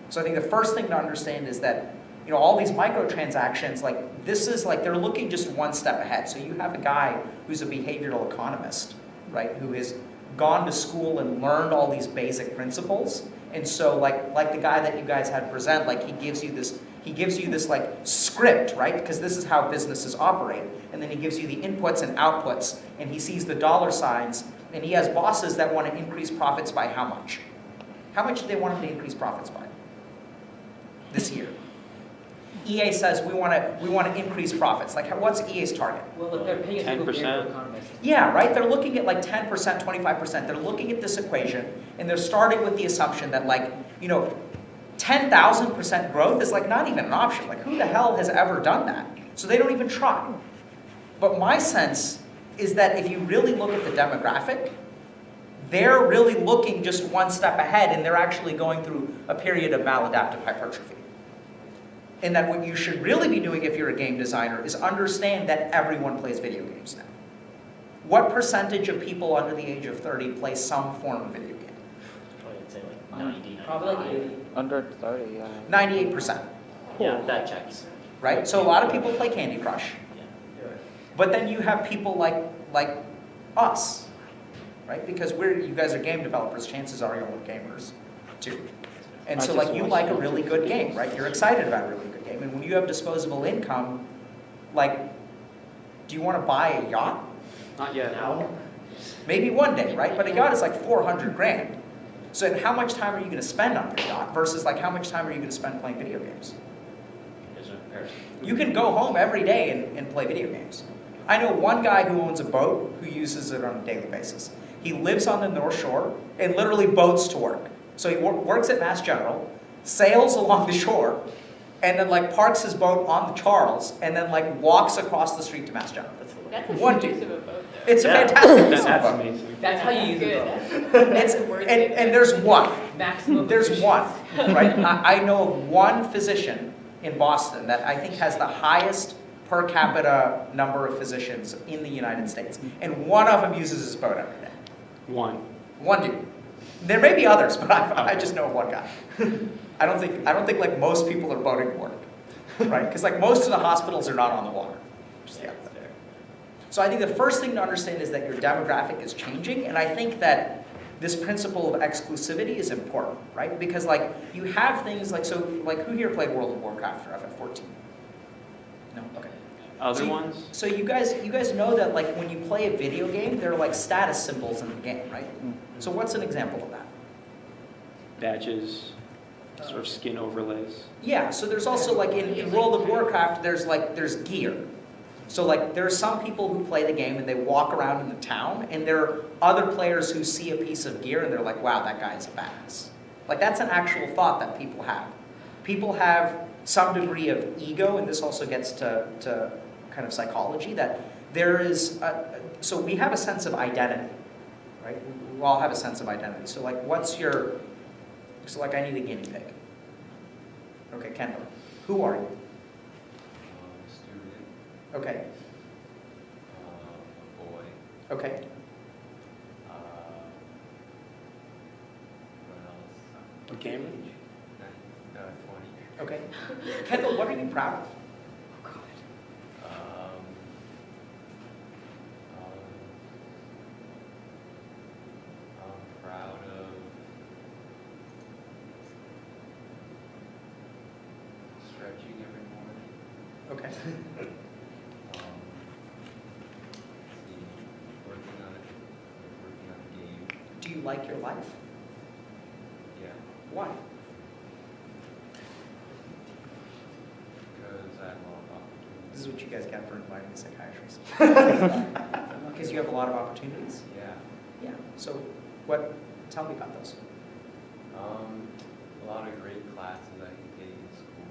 So I think the first thing to understand is that all these microtransactions, like this is like they're looking just one step ahead. So you have a guy who's a behavioral economist, right, who has gone to school and learned all these basic principles. And so like the guy that you guys had present, like he gives you this like script, right? Because this is how businesses operate. And then he gives you the inputs and outputs, and he sees the dollar signs, and he has bosses that want to increase profits by how much? How much do they want him to increase profits by this year? EA says we want to increase profits. Like what's EA's target? Well, if they're paying a super 10%. behavioral economist. Yeah, right? They're looking at like 10%, 25%. They're looking at this equation, and they're starting with the assumption that 10,000% growth is like not even an option. Like who the hell has ever done that? So they don't even try. But my sense is that if you really look at the demographic, they're really looking just one step ahead, and they're actually going through a period of maladaptive hypertrophy. And that what you should really be doing if you're a game designer is understand that everyone plays video games now. What percentage of people under the age of 30 play some form of video game? I'd say like 90, Probably like 95. 80. Under 30, yeah. 98%, Yeah, that checks. right? So a lot of people play Candy Crush. Yeah. But then you have people like us, right? Because you guys are game developers, chances are you're all gamers too. And I so just like you watched like a it. really good game, right? You're excited about a really good game. And when you have disposable income, like, do you want to buy a yacht? Not yet. Now, Maybe one day, right? But a yacht is like 400 grand. So how much time are you going to spend on your yacht versus like how much time are you going to spend playing video games? there's a comparison. You can go home every day and play video games. I know one guy who owns a boat who uses it on a daily basis. He lives on the North Shore and literally boats to work. So he works at Mass General, sails along the shore, and then like parks his boat on the Charles, and then like walks across the street to Mass General. That's That's a One use dude. of a boat, though. It's a Yeah. fantastic use of a That's boat. amazing. That's how you use Good. it. It's, That's worth and, it. and there's one. Maximum. There's efficiency. one, right? I know of one physician in Boston that I think has the highest per capita number of physicians in the United States. And one of them uses his boat every day. One. One dude. There may be others, but I just know of one guy. I don't think like most people are boating to work, right? Because like most of the hospitals are not on the water. Just the Yeah, opposite. that's fair. So I think the first thing to understand is that your demographic is changing, and I think that this principle of exclusivity is important, right? Because like you have things like, so like who here played World of Warcraft or FF14? No? Okay. Other So you- ones? So you guys know that like when you play a video game, there are like status symbols in the game, right? So what's an example of that? Badges, sort of skin overlays. Yeah, so there's also like in World of Warcraft, there's gear. So like there are some people who play the game and they walk around in the town, and there are other players who see a piece of gear and they're like, wow, that guy's a badass. Like that's an actual thought that people have. People have some degree of ego, and this also gets to kind of psychology, that there is, so we have a sense of identity, right? We all have a sense of identity. So like so like I need a guinea pig. Okay, Kendall, who are you? Student, Okay, a boy, okay. what else? A gamer? 20. Okay. Kendall, what are you proud of? Um, I'm proud of stretching every morning. Okay. Let's see, working on a Do you like your life? Yeah, Why? because I have a lot of opportunities. This is what you guys get for inviting a psychiatrist. Because you have a lot of opportunities? Yeah. Yeah. So tell me about those. A lot of great classes I can take in school.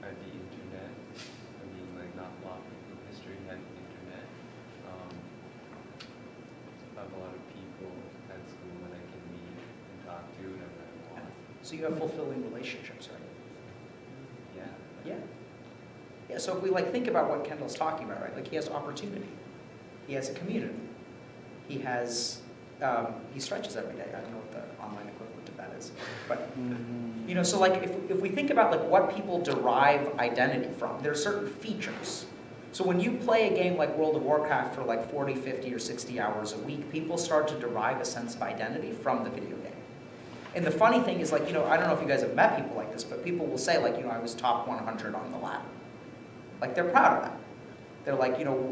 At the internet, I mean, like not a lot of people, history had the internet. I have a lot of people at school that I can meet and talk to whenever I want. So you have fulfilling relationships, right? Yeah. Yeah. Yeah, so if we think about what Kendall's talking about, right? Like he has opportunity. He has a community. He has, he stretches every day. I don't know what the online equivalent of that is. But, so if we think about what people derive identity from, there are certain features. So when you play a game like World of Warcraft for 40, 50, or 60 hours a week, people start to derive a sense of identity from the video game. And the funny thing is I don't know if you guys have met people like this, but people will say I was top 100 on the ladder. They're proud of that. They're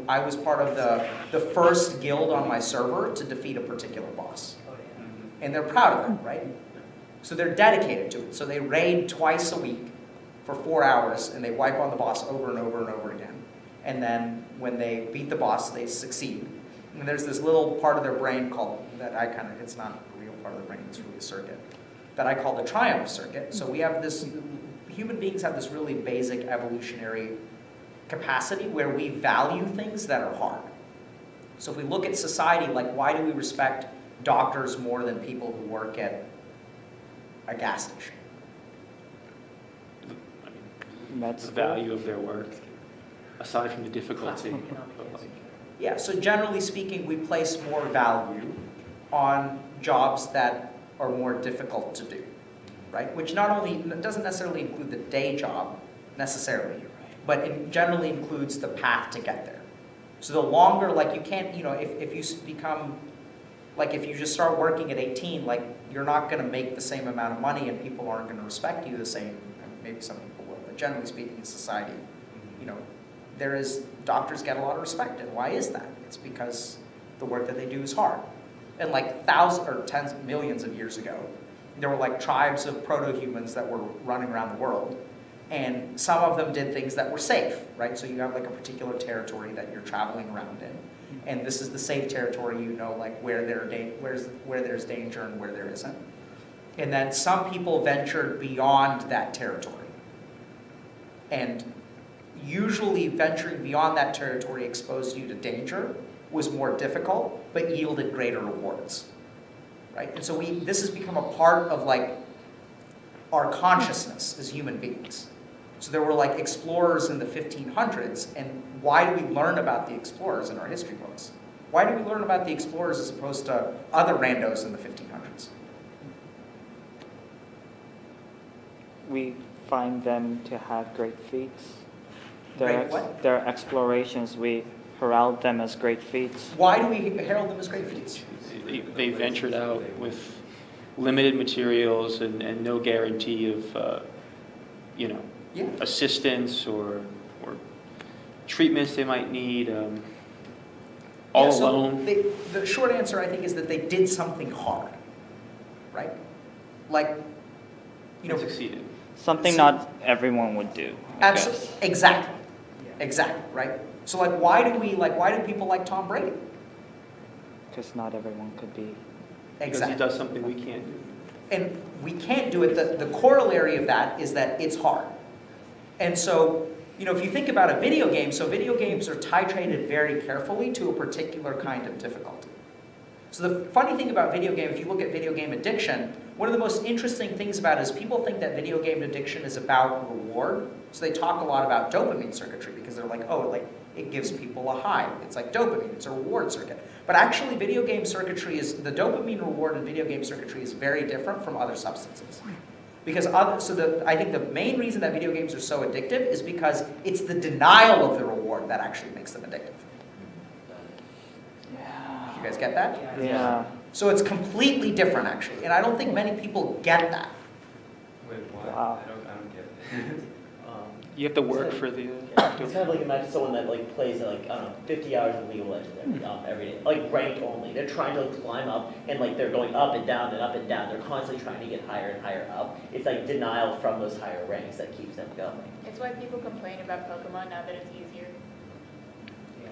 I was part of the first guild on my server to defeat a particular boss. Oh, yeah. And they're proud of that, right? So they're dedicated to it. So they raid twice a week for 4 hours, and they wipe on the boss over and over and over again. And then when they beat the boss, they succeed. And there's this little part of their brain called, it's not a real part of the brain, it's really a circuit, that I call the triumph circuit. So we have this, human beings have this really basic evolutionary capacity where we value things that are hard. So if we look at society, why do we respect doctors more than people who work at a gas station? That's The value of their work, aside from the difficulty. Classic economic answer. Yeah, so generally speaking, we place more value on jobs that are more difficult to do, right? Which doesn't necessarily include the day job, necessarily, but it generally includes the path to get there. So the longer, you can't, if you become, if you just start working at 18, you're not going to make the same amount of money and people aren't going to respect you the same. Maybe some people will, but generally speaking in society, doctors get a lot of respect. And why is that? It's because the work that they do is hard. And thousands or tens of millions of years ago, there were tribes of proto-humans that were running around the world. And some of them did things that were safe, right? So you have a particular territory that you're traveling around in. And this is the safe territory, where there's danger and where there isn't. And then some people ventured beyond that territory. And usually venturing beyond that territory exposed you to danger, was more difficult, but yielded greater rewards, right? And so this has become a part of our consciousness as human beings. So there were explorers in the 1500s, and why do we learn about the explorers in our history books? Why do we learn about the explorers as opposed to other randos in the 1500s? we find them to have great feats. Great what? Their explorations, we herald them as great feats. Why do we herald them as great feats? They ventured out with limited materials and no guarantee of, Yeah. assistance or treatments they might need, all Yeah, so alone. the short answer, I think, is that they did something hard, right? Succeeded. Something not everyone would do. I guess. Exactly. Exactly, right? So why do people like Tom Brady? Because not everyone could be. Because he does something we can't do. And we can't do it. The corollary of that is that it's hard. And so, if you think about a video game, so video games are titrated very carefully to a particular kind of difficulty. So the funny thing about video game, if you look at video game addiction, one of the most interesting things about it is people think that video game addiction is about reward. So they talk a lot about dopamine circuitry because they're it gives people a high. It's like dopamine, it's a reward circuit. But actually video game circuitry the dopamine reward in video game circuitry is very different from other substances. Because I think the main reason that video games are so addictive is because it's the denial of the reward that actually makes them addictive. Yeah. You guys get that? Yeah. So it's completely different actually, and I don't think many people get that. Wait, what? Wow. I don't get it. You have to work for the. It's kind of like imagine someone that like plays like, I don't know, 50 hours of League of Legends every day, like ranked only. They're trying to climb up and like they're going up and down and up and down. They're constantly trying to get higher and higher up. It's like denial from those higher ranks that keeps them going. It's why people complain about Pokemon now that it's easier. Yeah.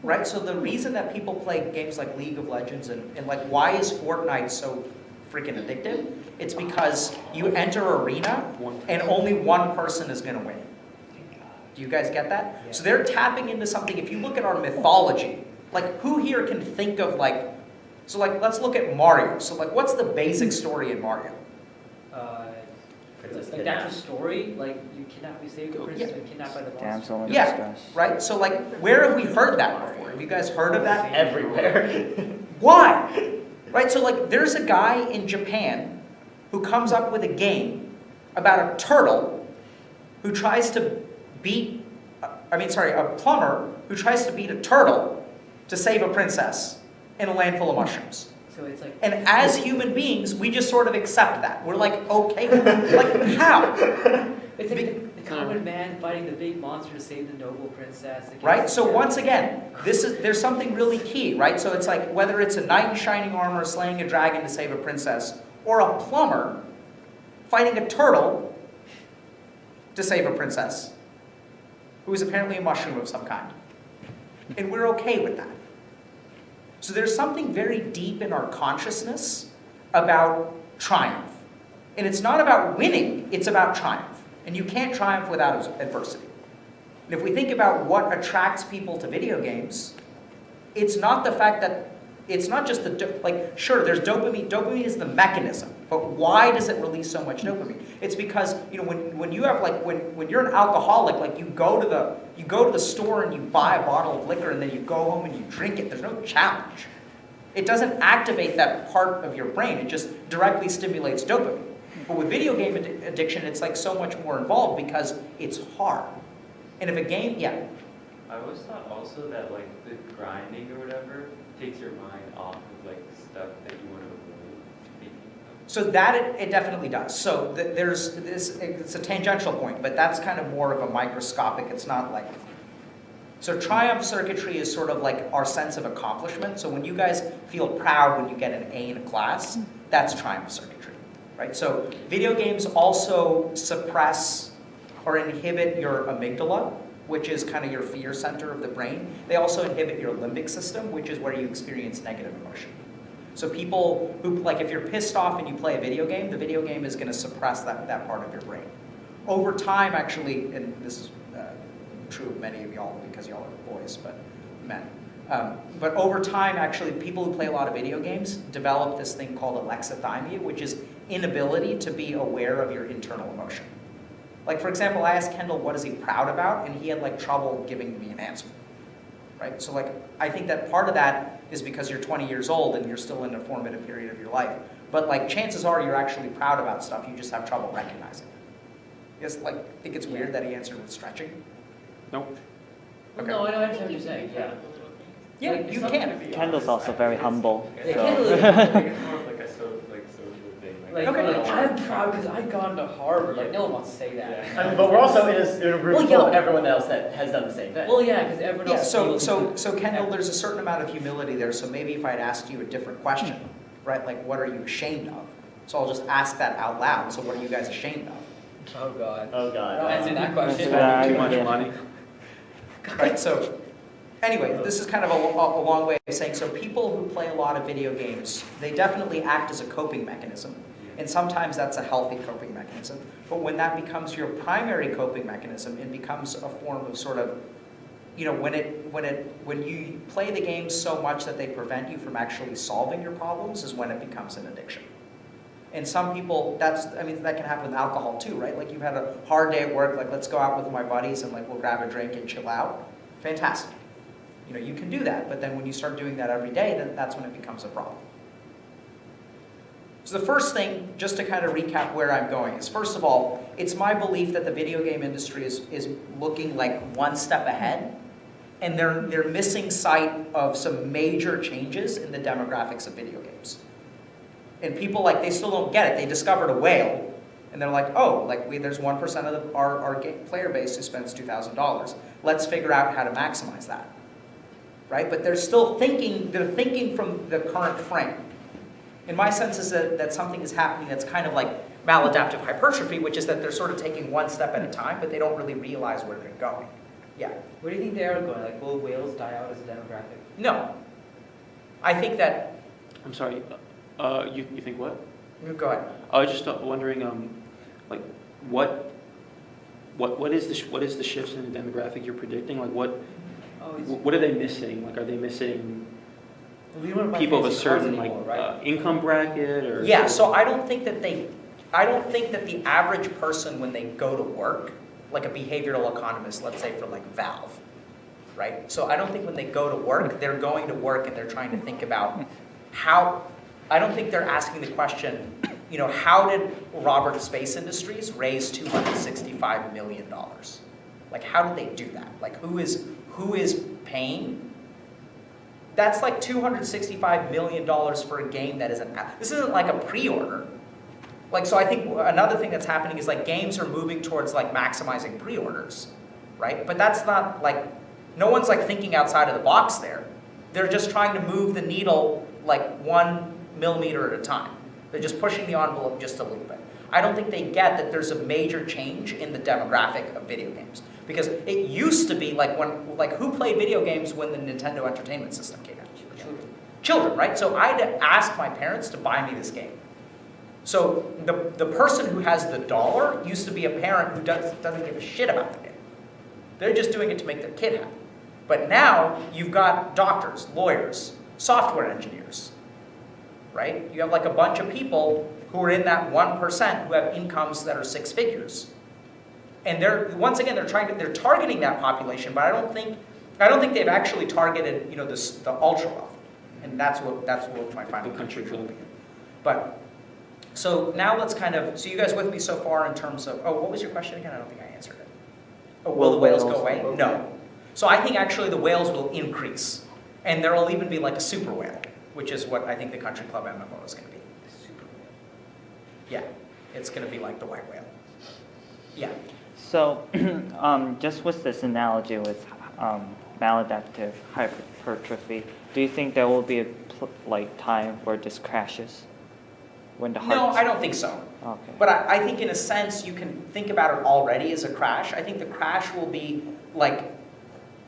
Right, so the reason that people play games like League of Legends and like why is Fortnite so freaking addictive? It's because you enter arena and only one person is gonna win. Do you guys get that? Yeah. So they're tapping into something, if you look at our mythology, like who here can think of like, so like let's look at Mario. So like what's the basic story in Mario? Princess Like that's a story, like you save the princess and kidnapped by the monster. Damsel in Yeah, distress. right? So like where have we heard that before? Have you guys heard of that? Everywhere. Why? Right, so like there's a guy in Japan who comes up with a game about a turtle who tries to beat, a plumber who tries to beat a turtle to save a princess in a land full of mushrooms. So it's like, And as human beings, we just sort of accept that. We're like, okay with it. Like, how? it's like the common man fighting the big monster to save the noble princess. against Right? So the- once again, there's something really key, right? So it's like whether it's a knight in shining armor slaying a dragon to save a princess, or a plumber fighting a turtle to save a princess, who is apparently a mushroom of some kind. And we're okay with that. So there's something very deep in our consciousness about triumph. And it's not about winning, it's about triumph. And you can't triumph without adversity. And if we think about what attracts people to video games, it's not the fact that, it's not just sure, there's dopamine. Dopamine is the mechanism, but why does it release so much dopamine? It's because, when you have when you're an alcoholic, like you go to the store and you buy a bottle of liquor and then you go home and you drink it. There's no challenge. It doesn't activate that part of your brain. It just directly stimulates dopamine. But with video game addiction, it's like so much more involved because it's hard. And if a game, yeah. I always thought also that like the grinding or whatever takes your mind off of like stuff that you want to avoid thinking of. So that it definitely does. So there's this, it's a tangential point, but that's kind of more of a microscopic, it's not like, so triumph circuitry is sort of like our sense of accomplishment. So when you guys feel proud when you get an A in a class, that's triumph circuitry, right? So video games also suppress or inhibit your amygdala, which is kind of your fear center of the brain. They also inhibit your limbic system, which is where you experience negative emotion. So people who, like if you're pissed off and you play a video game, the video game is gonna suppress that part of your brain. Over time, actually, and this is true of many of y'all because y'all are boys, but men. But over time, actually, people who play a lot of video games develop this thing called alexithymia, which is inability to be aware of your internal emotion. Like, for example, I asked Kendall, what is he proud about? And he had like trouble giving me an answer, right? So like, I think that part of that is because you're 20 years old and you're still in a formative period of your life. But like, chances are you're actually proud about stuff, you just have trouble recognizing it. Yes, like, I think it's weird that he answered with stretching. Nope. Okay. No, I know what you're saying, yeah. Yeah, Like, you some- can. Kendall's also very humble. Yeah, So. Kendall is- I think it's more of like a social thing. Like, Okay. like, I'm proud because I got into Harvard. Like, no one wants to say that. Yeah. I mean, but we're also in a room Well, full yeah. of everyone else that has done the same thing. Well, yeah, because everyone Yeah, else so Kendall, there's a certain amount of humility there, so maybe if I'd asked you a different question, right? Like, what are you ashamed of? So I'll just ask that out loud. So what are you guys ashamed of? Oh, God. Oh God. I'll answer that question. Spending too much Yeah. money. Right, so anyway, this is kind of a long way of saying, so people who play a lot of video games, they definitely act as a coping mechanism. And sometimes that's a healthy coping mechanism. But when that becomes your primary coping mechanism, it becomes a form of sort of, when you play the games so much that they prevent you from actually solving your problems is when it becomes an addiction. And some people, that can happen with alcohol too, right? Like you've had a hard day at work, like let's go out with my buddies and like we'll grab a drink and chill out. Fantastic. You can do that, but then when you start doing that every day, then that's when it becomes a problem. So the first thing, just to kind of recap where I'm going, is first of all, it's my belief that the video game industry is looking like one step ahead, and they're missing sight of some major changes in the demographics of video games. And people, like, they still don't get it. They discovered a whale, And they're like, oh, like there's 1% of our player base who spends $2,000. Let's figure out how to maximize that, right? But they're thinking from the current frame. In my sense is that something is happening that's kind of like maladaptive hypertrophy, which is that they're sort of taking one step at a time, but they don't really realize where they're going. Yeah. Where do you think they are going? Like, will whales die out as a demographic? No. I think that, I'm sorry, you think what? go ahead. I was just wondering, like, what is the shifts in the demographic you're predicting? Like, what are they missing? Like, are they missing We don't buy people of a fancy cars certain like anymore, right? income bracket or? Yeah, so I don't think that the average person when they go to work, like a behavioral economist, let's say for like Valve, right? So I don't think when they go to work, they're going to work and they're trying to think about I don't think they're asking the question, how did Robert Space Industries raise $265 million? Like, how did they do that? Like, who is paying? That's like $265 million for a game that isn't, this isn't like a pre-order. Like, so I think another thing that's happening is like games are moving towards like maximizing pre-orders, right? But that's not like, no one's like thinking outside of the box there. They're just trying to move the needle like 1 millimeter at a time. They're just pushing the envelope just a little bit. I don't think they get that there's a major change in the demographic of video games. Because it used to be like who played video games when the Nintendo Entertainment System came out? Children, right? So I had to ask my parents to buy me this game. So the person who has the dollar used to be a parent who doesn't give a shit about the game. They're just doing it to make their kid happy. But now you've got doctors, lawyers, software engineers, right? You have like a bunch of people who are in that 1% who have incomes that are 6 figures. And they're targeting that population, but I don't think they've actually targeted, the ultra wealthy. And that's what my final country will be. But so now let's so you guys with me so far in terms of, what was your question again? I don't think I answered it. Oh, will the whales go away? No. So I think actually the whales will increase. And there will even be like a super whale, which is what I think the Country Club MMO is going to be. Super whale. Yeah, it's going to be like the white whale. Yeah. So, just with this analogy with maladaptive hypertrophy, do you think there will be a time where this crashes? When the heart? No, I don't think so. Okay. But I think in a sense you can think about it already as a crash. I think the crash will be like,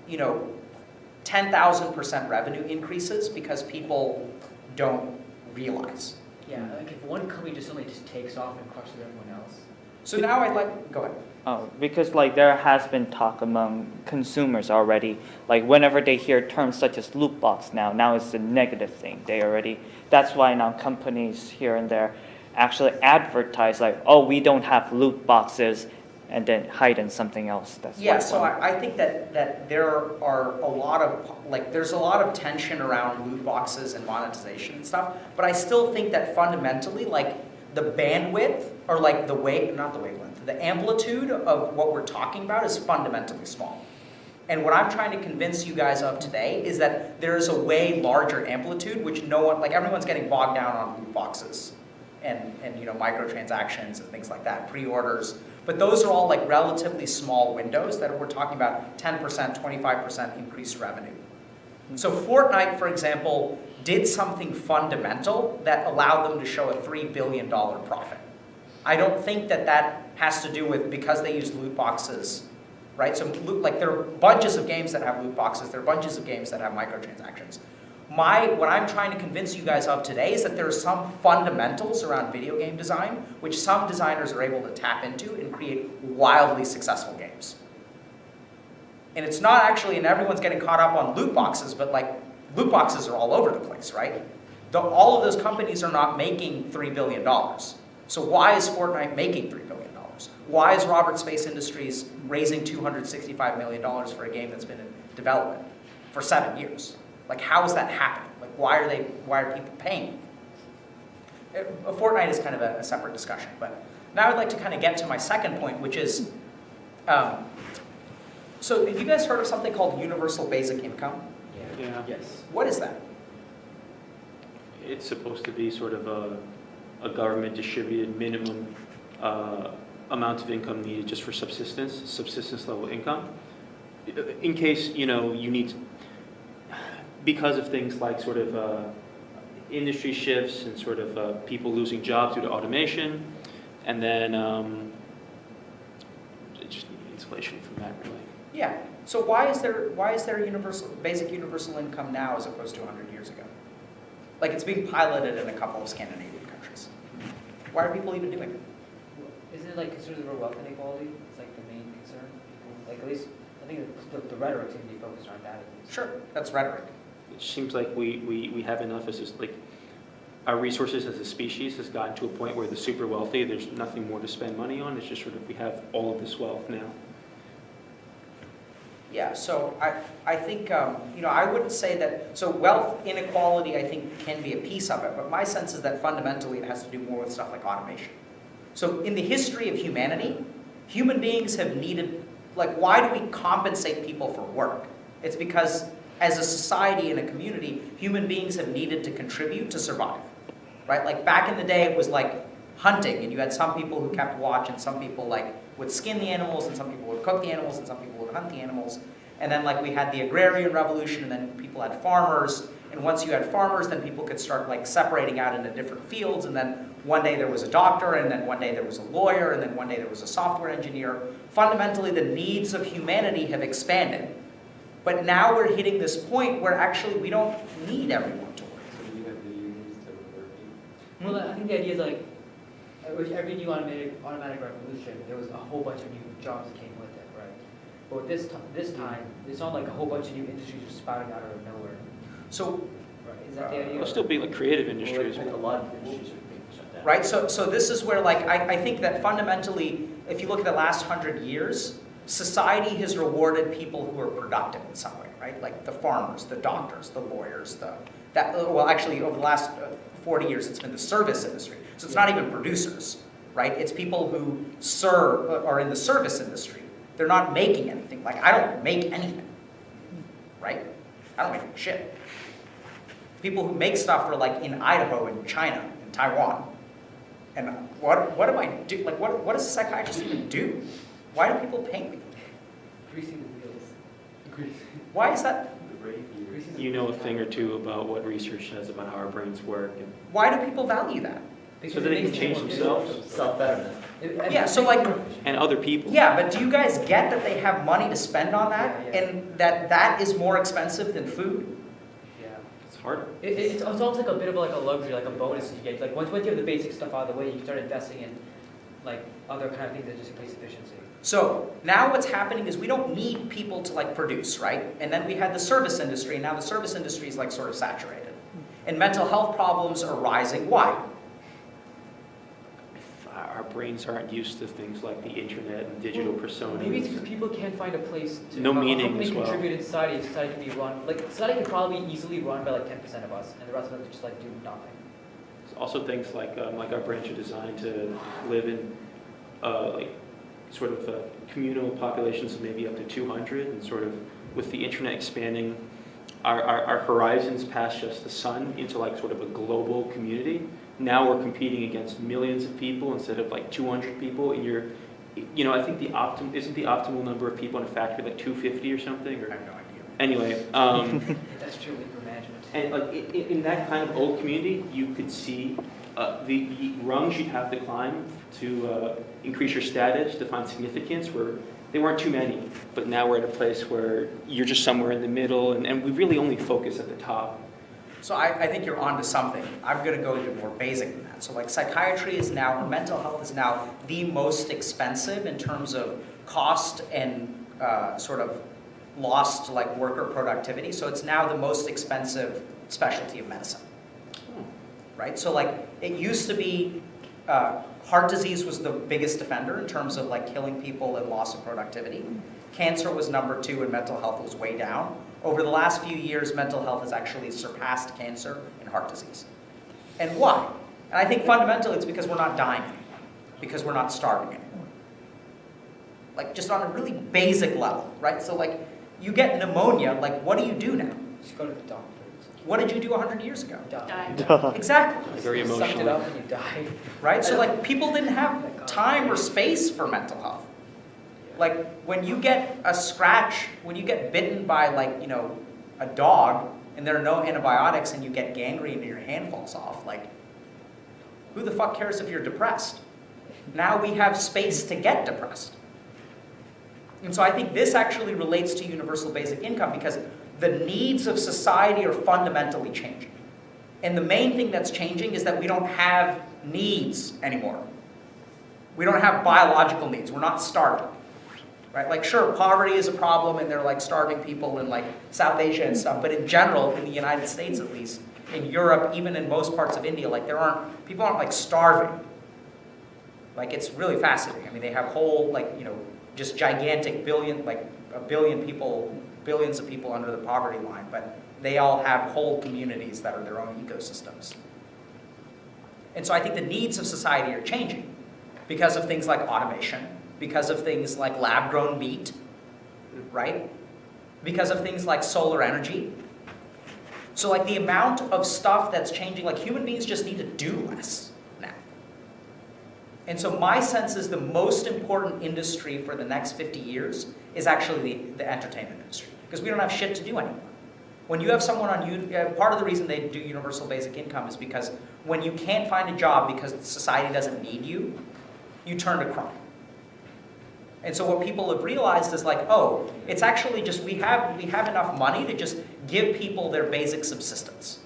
10,000% revenue increases because people don't realize. Yeah, like if one company just suddenly just takes off and crushes everyone else. So now go ahead. Oh, because like there has been talk among consumers already, like whenever they hear terms such as loot box now it's a negative thing. That's why now companies here and there actually advertise like, oh, we don't have loot boxes, and then hide in something else. So I think that there are there's a lot of tension around loot boxes and monetization and stuff, but I still think that fundamentally, like the bandwidth or like the amplitude of what we're talking about is fundamentally small. And what I'm trying to convince you guys of today is that there is a way larger amplitude, which everyone's getting bogged down on loot boxes and microtransactions and things like that, pre-orders. But those are all like relatively small windows that we're talking about 10%, 25% increased revenue. So Fortnite, for example, did something fundamental that allowed them to show a $3 billion profit. I don't think that has to do with because they use loot boxes, right? So there are bunches of games that have loot boxes. There are bunches of games that have microtransactions. What I'm trying to convince you guys of today is that there are some fundamentals around video game design which some designers are able to tap into and create wildly successful games. And it's not actually, and everyone's getting caught up on loot boxes, but like loot boxes are all over the place, right? All of those companies are not making $3 billion. So why is Fortnite making $3 billion? Why is Robert Space Industries raising $265 million for a game that's been in development for 7 years? Like, how is that happening? Like, why are people paying? Fortnite is kind of a separate discussion, but now I'd like to kind of get to my second point, which is, so have you guys heard of something called universal basic income? Yeah. Yes. What is that? It's supposed to be sort of a government distributed minimum amount of income needed just for subsistence level income. In case, you know, you need, because of things like sort of industry shifts and sort of people losing jobs due to automation, and then just need insulation from that, really. Yeah, so why is there basic universal income now as opposed to 100 years ago? Like, it's being piloted in a couple of Scandinavian countries. Why are people even doing it? Isn't it like concerns over wealth inequality? It's like the main concern. People, like at least I think the rhetoric seems to be focused on that. At least. Sure, that's rhetoric. It seems like we have enough as just like our resources as a species has gotten to a point where the super wealthy, there's nothing more to spend money on. It's just sort of we have all of this wealth now. Yeah, so I think, you know, I wouldn't say that, so wealth inequality I think can be a piece of it, but my sense is that fundamentally it has to do more with stuff like automation. So in the history of humanity, human beings have needed, like, why do we compensate people for work? It's because as a society and a community, human beings have needed to contribute to survive, right? Like back in the day, it was like hunting, and you had some people who kept watch, and some people like would skin the animals, and some people would cook the animals, and some people would hunt the animals. And then like we had the agrarian revolution, and then people had farmers, and once you had farmers, then people could start like separating out into different fields, and then one day there was a doctor, and then one day there was a lawyer, and then one day there was a software engineer. Fundamentally, the needs of humanity have expanded. But now we're hitting this point where actually we don't need everyone to work. So you have the unions to work people. Well, I think the idea is like with every new automatic revolution, there was a whole bunch of new jobs that came with it, right? But with this time, it's not like a whole bunch of new industries just spouting out of nowhere. So, Right? Is that the idea? There'll still be like creative industries. A lot of industries are being shut down. right, so this is where like, I think that fundamentally, if you look at the last 100 years, society has rewarded people who are productive in some way, right? Like the farmers, the doctors, the lawyers, well actually over the last 40 years it's been the service industry. So it's not even producers, right? It's people who are in the service industry. They're not making anything. Like I don't make anything, right? I don't make shit. People who make stuff are like in Idaho, in China, in Taiwan. And what am I do? Like what does a psychiatrist even do? Why do people pay me? Greasing the wheels. Why is that? Greasing the You know a wheels. thing or two about what research says about how our brains work, and Why do people value that? Because so that it they can makes change more themselves Self-betterment. Yeah, so like, and other people. yeah, but do you guys get that they have money to spend on that, Yeah, yeah. and that is more expensive than food? Yeah. It's harder. It's almost like a bit of like a luxury, like a bonus you get. Like once you have the basic stuff out of the way, you can start investing in like other kind of things that just increase efficiency. So now what's happening is we don't need people to like produce, right? And then we had the service industry, and now the service industry is like sort of saturated. And mental health problems are rising. Why? Our brains aren't used to things like the internet and digital personas. Maybe it's because people can't find a place to No how meaning can they as well. contribute in society. If society can be run, like society can probably be easily run by like 10% of us, and the rest of us just like do nothing. It's also things like our brains are designed to live in like sort of communal populations of maybe up to 200, and sort of with the internet expanding our horizons past just the sun into like sort of a global community. Now we're competing against millions of people instead of like 200 people. And I think isn't the optimal number of people in a factory like 250 or something? Or I have no idea. anyway, That's true labor management. and like in that kind of old community, you could see the rungs you'd have to climb to increase your status, to find significance, where they weren't too many. But now we're at a place where you're just somewhere in the middle, and we really only focus at the top. So I think you're onto something. I'm going to go even more basic than that. So like psychiatry is now, or mental health is now the most expensive in terms of cost and sort of lost like worker productivity. So it's now the most expensive specialty of medicine, right? So like it used to be heart disease was the biggest offender in terms of like killing people and loss of productivity. Cancer was number 2 and mental health was way down. Over the last few years, mental health has actually surpassed cancer and heart disease. And why? And I think fundamentally it's because we're not dying anymore, because we're not starving anymore. Like just on a really basic level, right? So like you get pneumonia, like what do you do now? Just go to the doctor. What did you do 100 years ago? Die. Exactly, Very You sucked it emotionally. up and you died. right? So like people didn't have time or space for mental health. Like when you get a scratch, when you get bitten by like, you know, a dog and there are no antibiotics and you get gangrene and your hand falls off, like who the fuck cares if you're depressed? Now we have space to get depressed. And so I think this actually relates to universal basic income because the needs of society are fundamentally changing. And the main thing that's changing is that we don't have needs anymore. We don't have biological needs. We're not starving. Right? Like sure, poverty is a problem and they're like starving people in like South Asia and stuff, but in general, in the United States at least, in Europe, even in most parts of India, like people aren't like starving. Like it's really fascinating. I mean, they have whole like, you know, just gigantic billions of people under the poverty line, but they all have whole communities that are their own ecosystems. And so I think the needs of society are changing because of things like automation, because of things like lab-grown meat, right? Because of things like solar energy. So like the amount of stuff that's changing, like human beings just need to do less now. And so my sense is the most important industry for the next 50 years is actually the entertainment industry. Because we don't have shit to do anymore. When you have someone on part of the reason they do universal basic income is because when you can't find a job because society doesn't need you, you turn to crime. And so what people have realized is like, oh, it's actually just we have enough money to just give people their basic subsistence.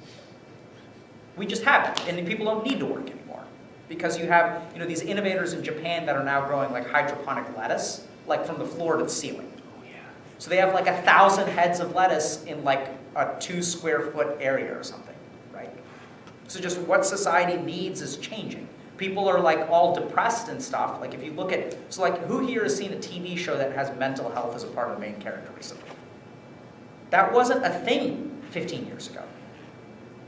We just have it, and people don't need to work anymore because you have these innovators in Japan that are now growing like hydroponic lettuce, like from the floor to the ceiling. So they have like 1,000 heads of lettuce in like a 2 square foot area or something, right? So just what society needs is changing. People are like all depressed and stuff. Like if you look at, so like who here has seen a TV show that has mental health as a part of the main character recently? That wasn't a thing 15 years ago,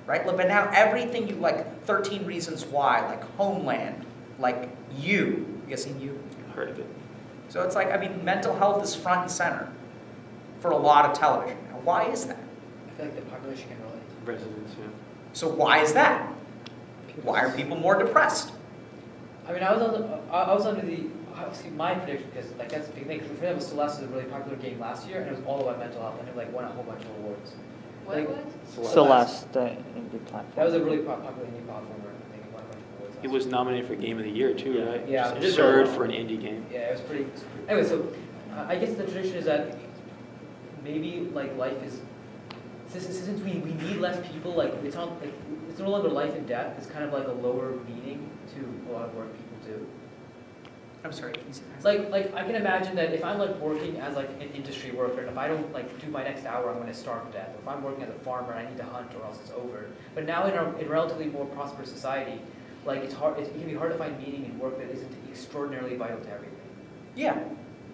right? But now everything you like, 13 Reasons Why, like Homeland, like You guys seen You? Heard of it. So it's like, I mean, mental health is front and center for a lot of television. Now, why is that? I feel like the population can relate. Residents, yeah. So why is that? Why are people more depressed? I mean, I was under the, obviously my prediction, because like that's the big thing, because for them, Celeste was a really popular game last year, and it was all about mental health, and it like won a whole bunch of awards. What Like, was? Celeste, the indie platform. That was a really popular indie platformer, I think it won a bunch of awards. last It was nominated for Game of the Year too, right? Yeah. It's absurd for an indie game. Yeah, it was pretty. Anyway, so I guess the tradition is that maybe like life is since we need less people, like it's not like it's no longer life and death. It's kind of like a lower meaning to a lot of work people do. I'm sorry, can you say that? It's like I can imagine that if I'm like working as like an industry worker, and if I don't like do my next hour, I'm going to starve to death. Or if I'm working as a farmer, I need to hunt, or else it's over. But now in a relatively more prosperous society, like it's hard. It can be hard to find meaning in work that isn't extraordinarily vital to everything. Yeah.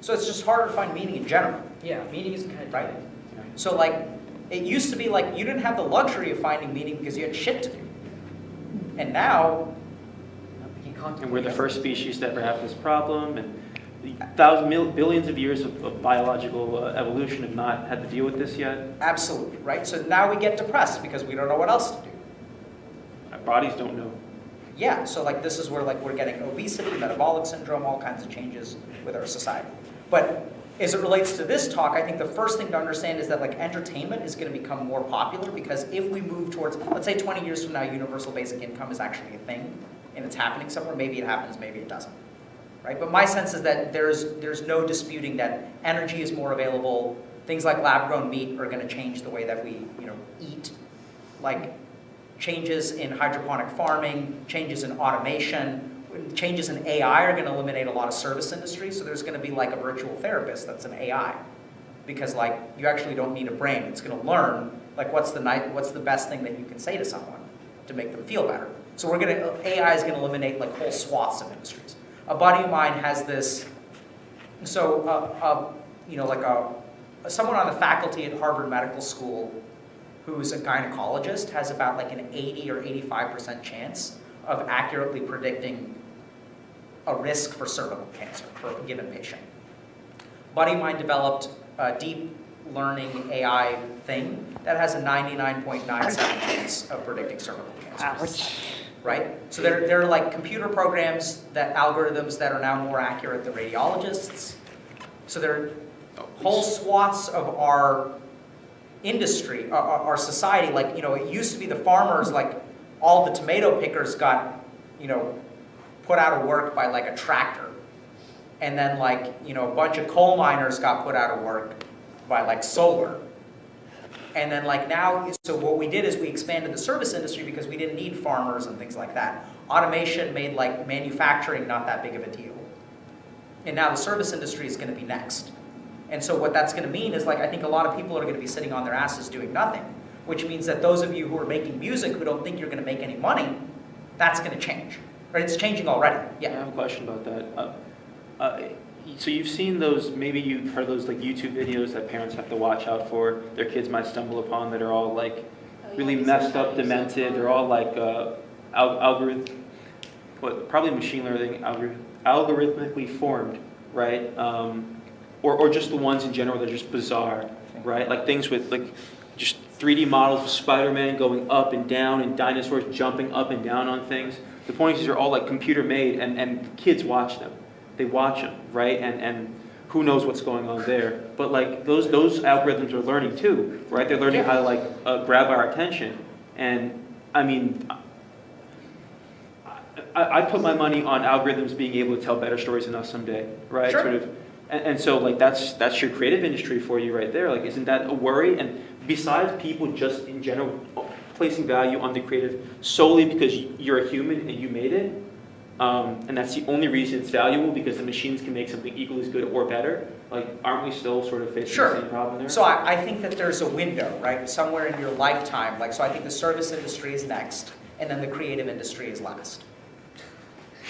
So it's just harder to find meaning in general. Yeah, meaning is kind of Right. So like, it used to be like you didn't have the luxury of finding meaning because you had shit to do. And now, And we're the first species to ever have this problem, and billions of years of biological evolution have not had to deal with this yet. absolutely, right? So now we get depressed because we don't know what else to do. Our bodies don't know. Yeah, so like this is where like we're getting obesity, metabolic syndrome, all kinds of changes with our society. But as it relates to this talk, I think the first thing to understand is that like entertainment is going to become more popular because if we move towards, let's say 20 years from now, universal basic income is actually a thing and it's happening somewhere, maybe it happens, maybe it doesn't. Right? But my sense is that there's no disputing that energy is more available. Things like lab-grown meat are going to change the way that we eat. Like changes in hydroponic farming, changes in automation, changes in AI are going to eliminate a lot of service industries. So there's going to be like a virtual therapist that's an AI, because like you actually don't need a brain. It's going to learn like what's the best thing that you can say to someone to make them feel better. So AI is going to eliminate like whole swaths of industries. A buddy of mine has this. So someone on the faculty at Harvard Medical School who's a gynecologist has about like an 80 or 85% chance of accurately predicting a risk for cervical cancer for a given patient. A buddy of mine developed deep learning AI thing that has a 99.97 chance of predicting cervical cancer. Ouch. Right? So there are like computer programs, that algorithms that are now more accurate than radiologists. So there are whole swaths of our industry, our society, like, it used to be the farmers, like all the tomato pickers got, put out of work by like a tractor. And then like, a bunch of coal miners got put out of work by like solar. And then like now, so what we did is we expanded the service industry because we didn't need farmers and things like that. Automation made like manufacturing not that big of a deal. And now the service industry is going to be next. And so what that's going to mean is like, I think a lot of people are going to be sitting on their asses doing nothing, which means that those of you who are making music who don't think you're going to make any money, that's going to change. Right? It's changing already. I Yeah. have a question about that. So you've seen those, maybe you've heard those like YouTube videos that parents have to watch out for, their kids might stumble upon that are all like really messed up, demented, they're all like probably machine learning, algorithmically formed, right? Or just the ones in general that are just bizarre, right? Like things with like just 3D models of Spider-Man going up and down and dinosaurs jumping up and down on things. The point is these are all like computer made and kids watch them. They watch them, right? And who knows what's going on there. But like those algorithms are learning too, right? They're learning how to like grab our attention. And I mean, I put my money on algorithms being able to tell better stories than us someday, right? Sure. Sort of, and so like that's your creative industry for you right there. Like, isn't that a worry? And besides people just in general placing value on the creative solely because you're a human and you made it, and that's the only reason it's valuable because the machines can make something equally as good or better. Like, aren't we still sort of facing the same problem there? So I think that there's a window, right? Somewhere in your lifetime. Like, so I think the service industry is next, and then the creative industry is last.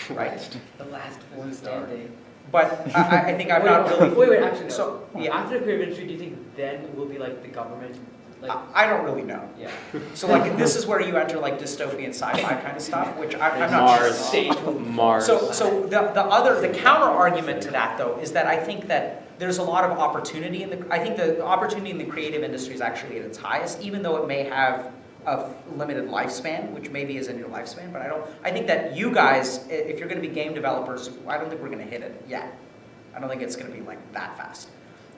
Right? The last one standing. But I think I'm not really. Wait, actually, no. So yeah, After the creative industry, do you think then it will be like the government? Like, I don't really know. yeah. So like this is where you enter like dystopian sci-fi kind of stuff, which I'm not sure. Mars. So the counter argument to that though is that I think that there's a lot of opportunity I think the opportunity in the creative industry is actually at its highest, even though it may have a limited lifespan, which maybe is in your lifespan, but I think that you guys, if you're going to be game developers, I don't think we're going to hit it yet. I don't think it's going to be like that fast.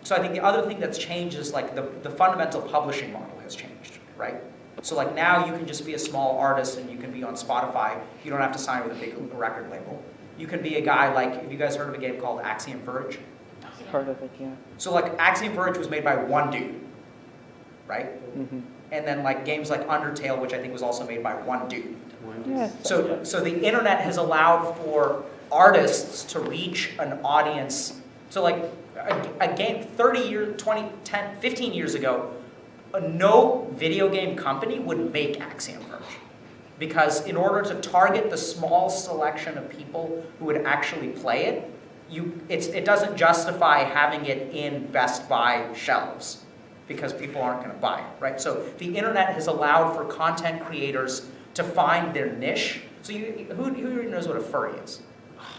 So I think the other thing that's changed is like the fundamental publishing model has changed, right? So like now you can just be a small artist and you can be on Spotify. You don't have to sign with a big record label. You can be a guy like, have you guys heard of a game called Axiom Verge? Heard of it, yeah. So like Axiom Verge was made by one dude, right? Mm-hmm. And then like games like Undertale, which I think was also made by one dude. Yeah. So the internet has allowed for artists to reach an audience. So like a game 30 years, 20, 10, 15 years ago, no video game company would make Axiom Verge. Because in order to target the small selection of people who would actually play it, it doesn't justify having it in Best Buy shelves because people aren't going to buy it, right? So the internet has allowed for content creators to find their niche. So who knows what a furry is?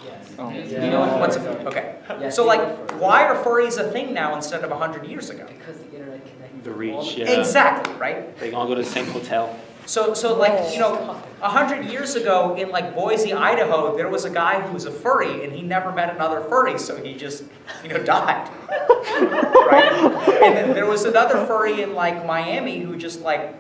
Yes. Oh. Yeah. You know what's a furry? Okay. Yes, So you know like, what furry is. why are furries a thing now instead of 100 years ago? Because the internet connects. The reach, all the- yeah. Exactly, right? They can all go to the same hotel. So like, 100 years ago in like Boise, Idaho, there was a guy who was a furry and he never met another furry, so he just, died. Right? And then there was another furry in like Miami who just like,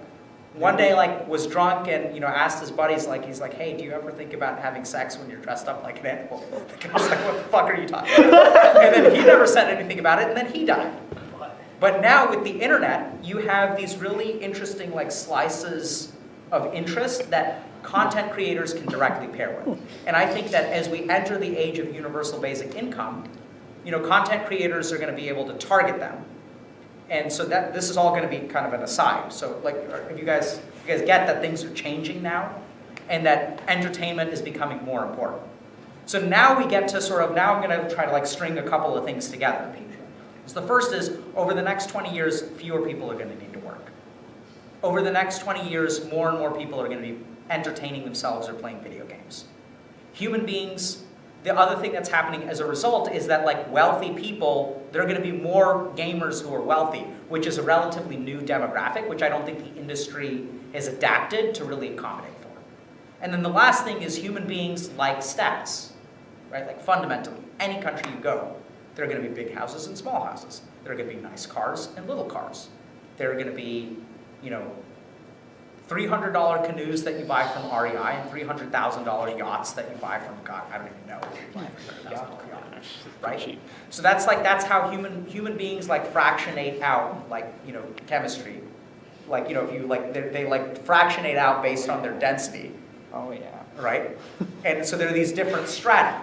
one day like was drunk and, asked his buddies, like, he's like, hey, do you ever think about having sex when you're dressed up like an animal? The guy's like, what the fuck are you talking about? And then he never said anything about it and then he died. But now with the internet, you have these really interesting like slices of interest that content creators can directly pair with. And I think that as we enter the age of universal basic income, content creators are going to be able to target them. And so that this is all going to be kind of an aside. So like, if you guys get that things are changing now and that entertainment is becoming more important. So now we get to now I'm going to try to like string a couple of things together. So the first is, over the next 20 years, fewer people are going to need to work. Over the next 20 years, more and more people are going to be entertaining themselves or playing video games. Human beings, the other thing that's happening as a result is that like wealthy people, there are going to be more gamers who are wealthy, which is a relatively new demographic, which I don't think the industry has adapted to really accommodate for. And then the last thing is human beings like status, right? Like fundamentally, any country you go, there are going to be big houses and small houses. There are going to be nice cars and little cars. There are going to be, you know, $300 canoes that you buy from REI and $300,000 yachts that you buy from, God, I don't even know what you buy from $300,000 yacht, right? Cheap. So that's how human beings like fractionate out, like, you know, chemistry. Like, you know, if you like, they like fractionate out based on their density, Oh yeah. right? And so there are these different strata.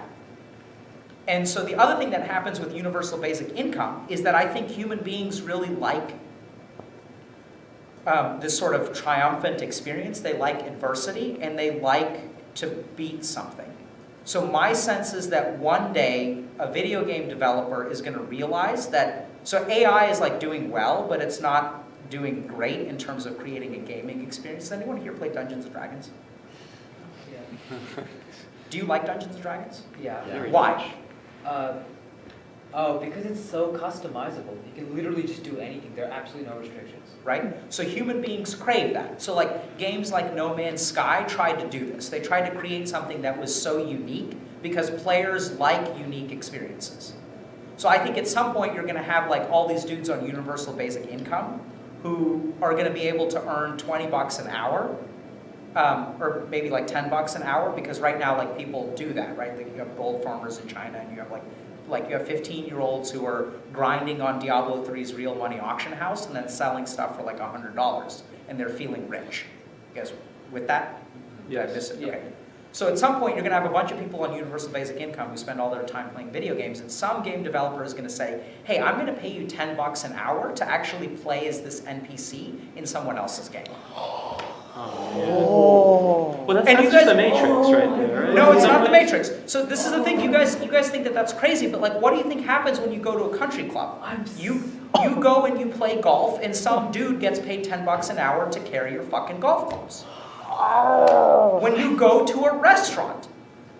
And so the other thing that happens with universal basic income is that I think human beings really like this sort of triumphant experience. They like adversity, and they like to beat something. So my sense is that one day a video game developer is going to realize that, so AI is like doing well, but it's not doing great in terms of creating a gaming experience. Does anyone here play Dungeons & Dragons? Yeah. Do you like Dungeons & Dragons? Yeah. Yeah. Why? Because it's so customizable. You can literally just do anything. There are absolutely no restrictions. Right? So human beings crave that. So like games like No Man's Sky tried to do this. They tried to create something that was so unique because players like unique experiences. So I think at some point you're going to have like all these dudes on universal basic income who are going to be able to earn $20 an hour, or maybe like $10 an hour, because right now like people do that, right? Like you have gold farmers in China, and you have like you have 15-year-olds who are grinding on Diablo 3's real money auction house and then selling stuff for like $100, and they're feeling rich. You guys with that? Did I miss it? Yeah. Okay. So at some point, you're going to have a bunch of people on universal basic income who spend all their time playing video games, and some game developer is going to say, hey, I'm going to pay you $10 an hour to actually play as this NPC in someone else's game. Oh. Well, that's And you just guys- the Matrix right there, right? No, it's In some not the ways. Matrix. So this is the thing, you guys think that that's crazy, but like, what do you think happens when you go to a country club? You go and you play golf, and some dude gets paid $10 an hour to carry your fucking golf clubs. When you go to a restaurant,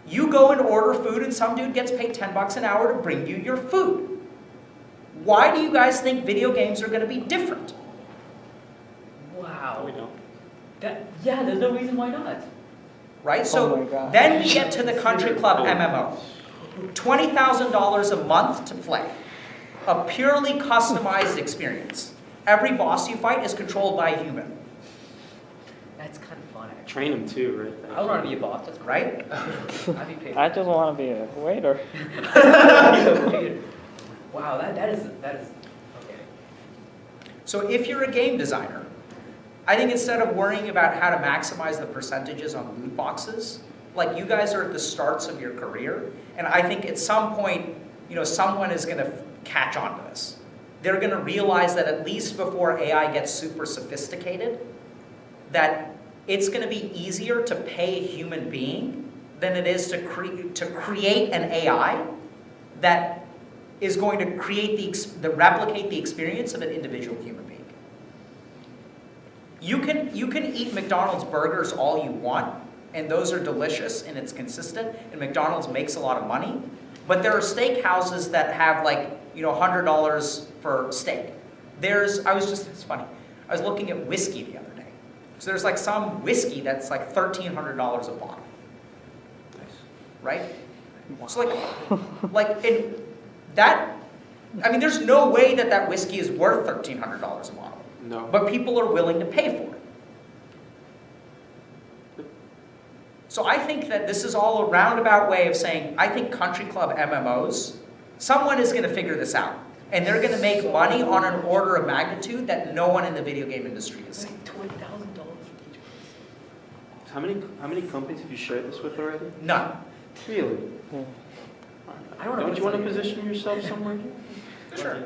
you go and order food, and some dude gets paid $10 an hour to bring you your food. Why do you guys think video games are going to be different? Wow. We don't. Yeah, there's no reason why not. Right? So Oh my God. then we get to the country club MMO. $20,000 a month to play. A purely customized experience. Every boss you fight is controlled by a human. That's kind of fun, actually. Train them too, right? I would want to be a boss. That's great. Right? I'd be paid. I just want to be a waiter. Wow, that is okay. So if you're a game designer, I think instead of worrying about how to maximize the percentages on loot boxes, like you guys are at the starts of your career, and I think at some point, you know, someone is going to catch on to this. They're going to realize that at least before AI gets super sophisticated, that it's going to be easier to pay a human being than it is to create an AI that is going to replicate the experience of an individual human being. You can eat McDonald's burgers all you want, and those are delicious and it's consistent, and McDonald's makes a lot of money. But there are steak houses that have like, you know, $100 for steak. It's funny. I was looking at whiskey the other day. So there's like some whiskey that's like $1,300 a bottle. Nice. Right? So there's no way that whiskey is worth $1,300 a bottle. No. But people are willing to pay for it. So I think that this is all a roundabout way of saying, I think country club MMOs, someone is going to figure this out. And they're going to make money on an order of magnitude that no one in the video game industry has seen. $20,000 for each person. How many companies have you shared this with already? None. Really? I don't know. Don't you want to position yourself somewhere? Sure.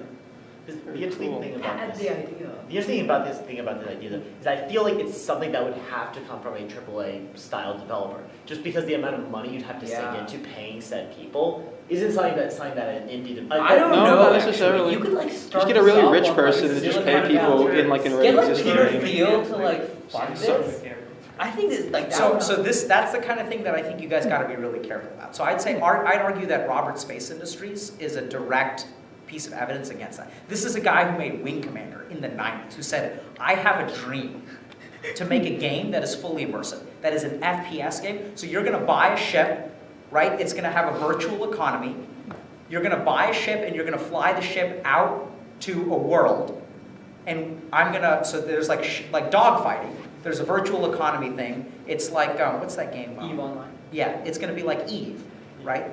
The interesting thing about That's this, the idea. the interesting about this idea though, is I feel like it's something that would have to come from a AAA style developer. Just because the amount of money you'd have to Yeah. sink into paying said people isn't something that an indie developer. I don't No, know. not actually. necessarily. You could like start. Just get a really this rich up on, person like, and just Silicon pay people Valley. in like an Get already like existing Peter game. Thiel to like fund this. I think that like That's the kind of thing that I think you guys got to be really careful about. So I'd say, I'd argue that Robert Space Industries is a direct piece of evidence against that. This is a guy who made Wing Commander in the 90s, who said, I have a dream to make a game that is fully immersive, that is an FPS game. So you're going to buy a ship, right? It's going to have a virtual economy. You're going to buy a ship and you're going to fly the ship out to a world. And so there's like dogfighting. There's a virtual economy thing. It's like, what's that game? EVE Online. Yeah, it's going to be like EVE, right?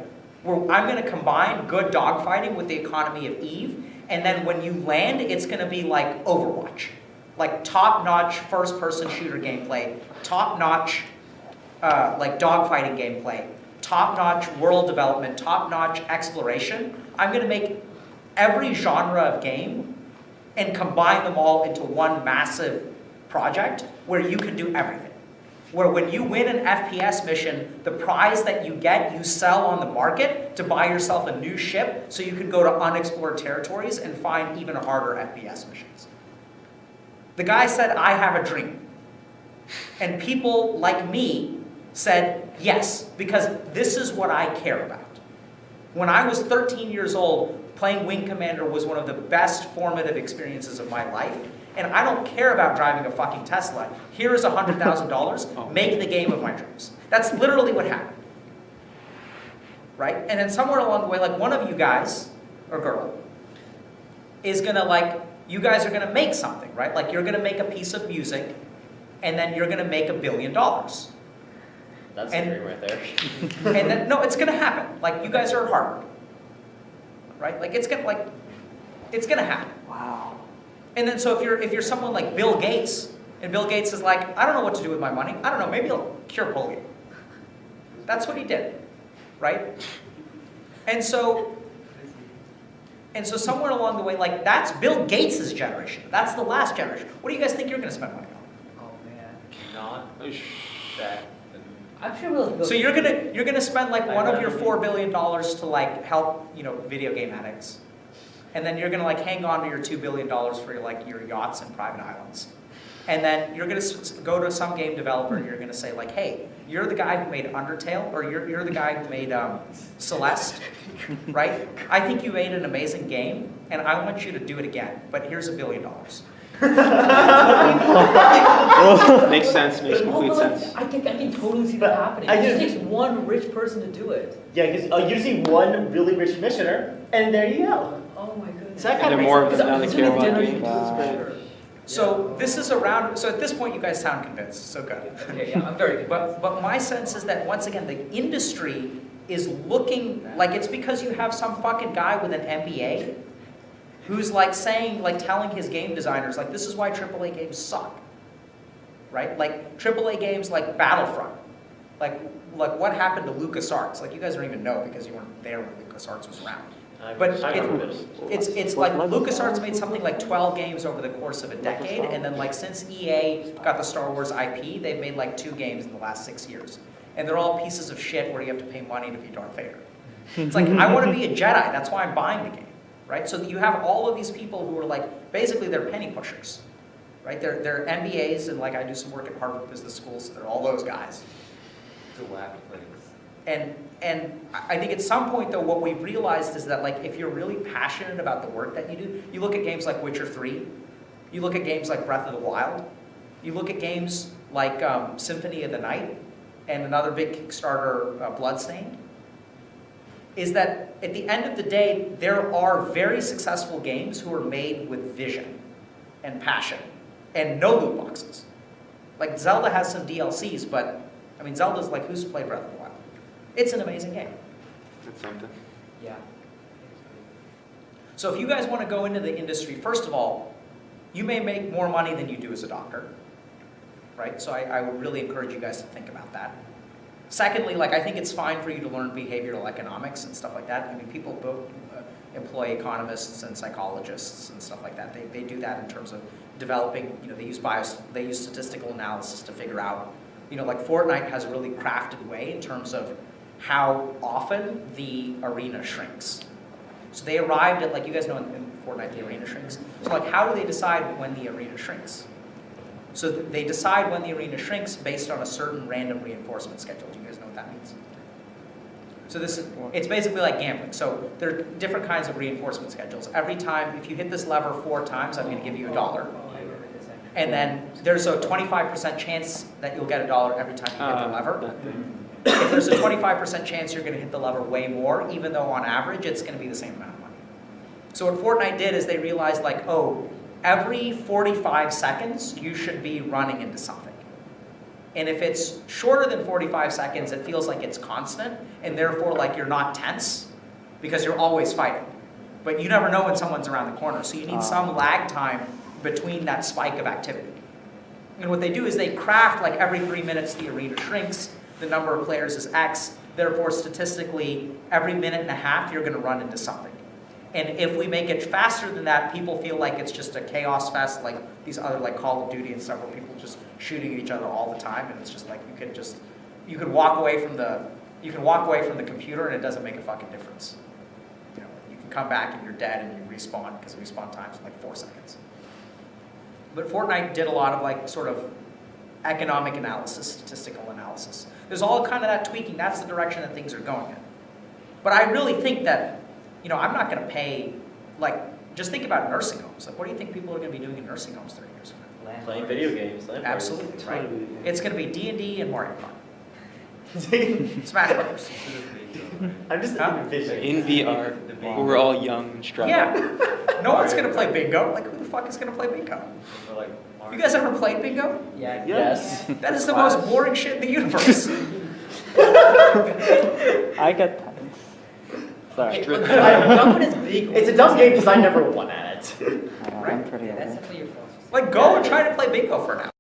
Where I'm going to combine good dogfighting with the economy of EVE, and then when you land, it's going to be like Overwatch. Like top-notch first-person shooter gameplay, top-notch like dogfighting gameplay, top-notch world development, top-notch exploration. I'm going to make every genre of game and combine them all into one massive project where you can do everything. Where when you win an FPS mission, the prize that you get, you sell on the market to buy yourself a new ship so you can go to unexplored territories and find even harder FPS missions. The guy said, I have a dream. And people like me said, yes, because this is what I care about. When I was 13 years old, playing Wing Commander was one of the best formative experiences of my life. And I don't care about driving a fucking Tesla. Here is $100,000. Make the game of my dreams. That's literally what happened. Right? And then somewhere along the way, like one of you guys, or girl, is gonna you guys are gonna make something, right? Like you're gonna make a piece of music, and then you're gonna make $1 billion. That's the dream right there. And then, no, it's gonna happen. Like you guys are at Harvard. Right? Like it's gonna happen. Wow. And then so if you're someone like Bill Gates, and Bill Gates is like, I don't know what to do with my money. I don't know, maybe I'll cure polio. That's what he did, right? And so somewhere along the way, like that's Bill Gates' generation. That's the last generation. What do you guys think you're going to spend money on? Oh man. Not that. I'm sure we'll. So you're gonna spend like one of your $4 billion to like help video game addicts. And then you're going to like hang on to your $2 billion for your yachts and private islands. And then you're going to go to some game developer and you're going to say like, hey, you're the guy who made Undertale, or you're the guy who made Celeste, right? I think you made an amazing game, and I want you to do it again, but here's $1 billion. Makes sense, makes complete sense. I can totally see that happening. It just takes one rich person to do it. Yeah, because you see one really rich commissioner, and there you go. Oh my goodness. So that And kind there of are makes more of sense. them now that care about games. So this is around, so at this point you guys sound convinced, so good. Yeah, I'm very good. But my sense is that once again, the industry is looking like it's because you have some fucking guy with an MBA who's like saying, like telling his game designers, like this is why AAA games suck, right? Like AAA games like Battlefront, like what happened to LucasArts? Like you guys don't even know because you weren't there when LucasArts was around. But it's like LucasArts made something like 12 games over the course of a decade, and then like since EA got the Star Wars IP, they've made like 2 games in the last 6 years. And they're all pieces of shit where you have to pay money to be Darth Vader. It's like, I want to be a Jedi, that's why I'm buying the game, right? So you have all of these people who are like, basically they're penny pushers, right? They're MBAs, and like I do some work at Harvard Business School, so they're all those guys. It's a whack place. And I think at some point, though, what we've realized is that, like, if you're really passionate about the work that you do, you look at games like Witcher 3, you look at games like Breath of the Wild, you look at games like Symphony of the Night, and another big Kickstarter, Bloodstained, is that at the end of the day, there are very successful games who are made with vision and passion and no loot boxes. Like, Zelda has some DLCs, but, I mean, Zelda's like, who's played Breath of the Wild? It's an amazing game. That's something. Yeah. So if you guys want to go into the industry, first of all, you may make more money than you do as a doctor, right? So I would really encourage you guys to think about that. Secondly, like I think it's fine for you to learn behavioral economics and stuff like that. I mean, people both employ economists and psychologists and stuff like that. They do that in terms of developing, they use statistical analysis to figure out, like Fortnite has a really crafted way in terms of how often the arena shrinks. So they arrived at, like you guys know in Fortnite the arena shrinks. So like how do they decide when the arena shrinks? So they decide when the arena shrinks based on a certain random reinforcement schedule. Do you guys know what that means? So it's basically like gambling. So there are different kinds of reinforcement schedules. Every time, if you hit this lever 4 times, I'm going to give you $1. Oh, I remember this actually. And then there's a 25% chance that you'll get $1 every time you hit the lever. That thing. If there's a 25% chance you're going to hit the lever way more, even though on average it's going to be the same amount of money. So what Fortnite did is they realized like, oh, every 45 seconds you should be running into something. And if it's shorter than 45 seconds, it feels like it's constant, and therefore like you're not tense because you're always fighting. But you never know when someone's around the corner, so you need some lag time between that spike of activity. And what they do is they craft like every 3 minutes the arena shrinks, the number of players is X, therefore statistically every minute and a half you're going to run into something. And if we make it faster than that, people feel like it's just a chaos fest, like these other like Call of Duty and stuff, where people just shooting at each other all the time, and it's just like you can walk away from the computer and it doesn't make a fucking difference. You know, you can come back and you're dead and you respawn because respawn time's like 4 seconds. But Fortnite did a lot of like sort of economic analysis, statistical analysis. There's all kind of that tweaking. That's the direction that things are going in. But I really think that, you know, I'm not going to pay, like, just think about nursing homes. Like, what do you think people are going to be doing in nursing homes 30 years from now? Land Playing parties. video games. LAN parties. Absolutely, right? Totally. It's going to be D&D and Mario Kart. Smash Brothers. I'm just Huh? envisioning. In VR, The we're all young and strong. Yeah. No one's going to play bingo. Like, who the fuck is going to play bingo? Or like You guys ever played bingo? Yeah. Yes. That is the most boring shit in the universe. I get tense. Sorry. It's a dumb game because I never won at it. I'm pretty Yeah, that's old. definitely your fault. Like, go and try to play bingo for now.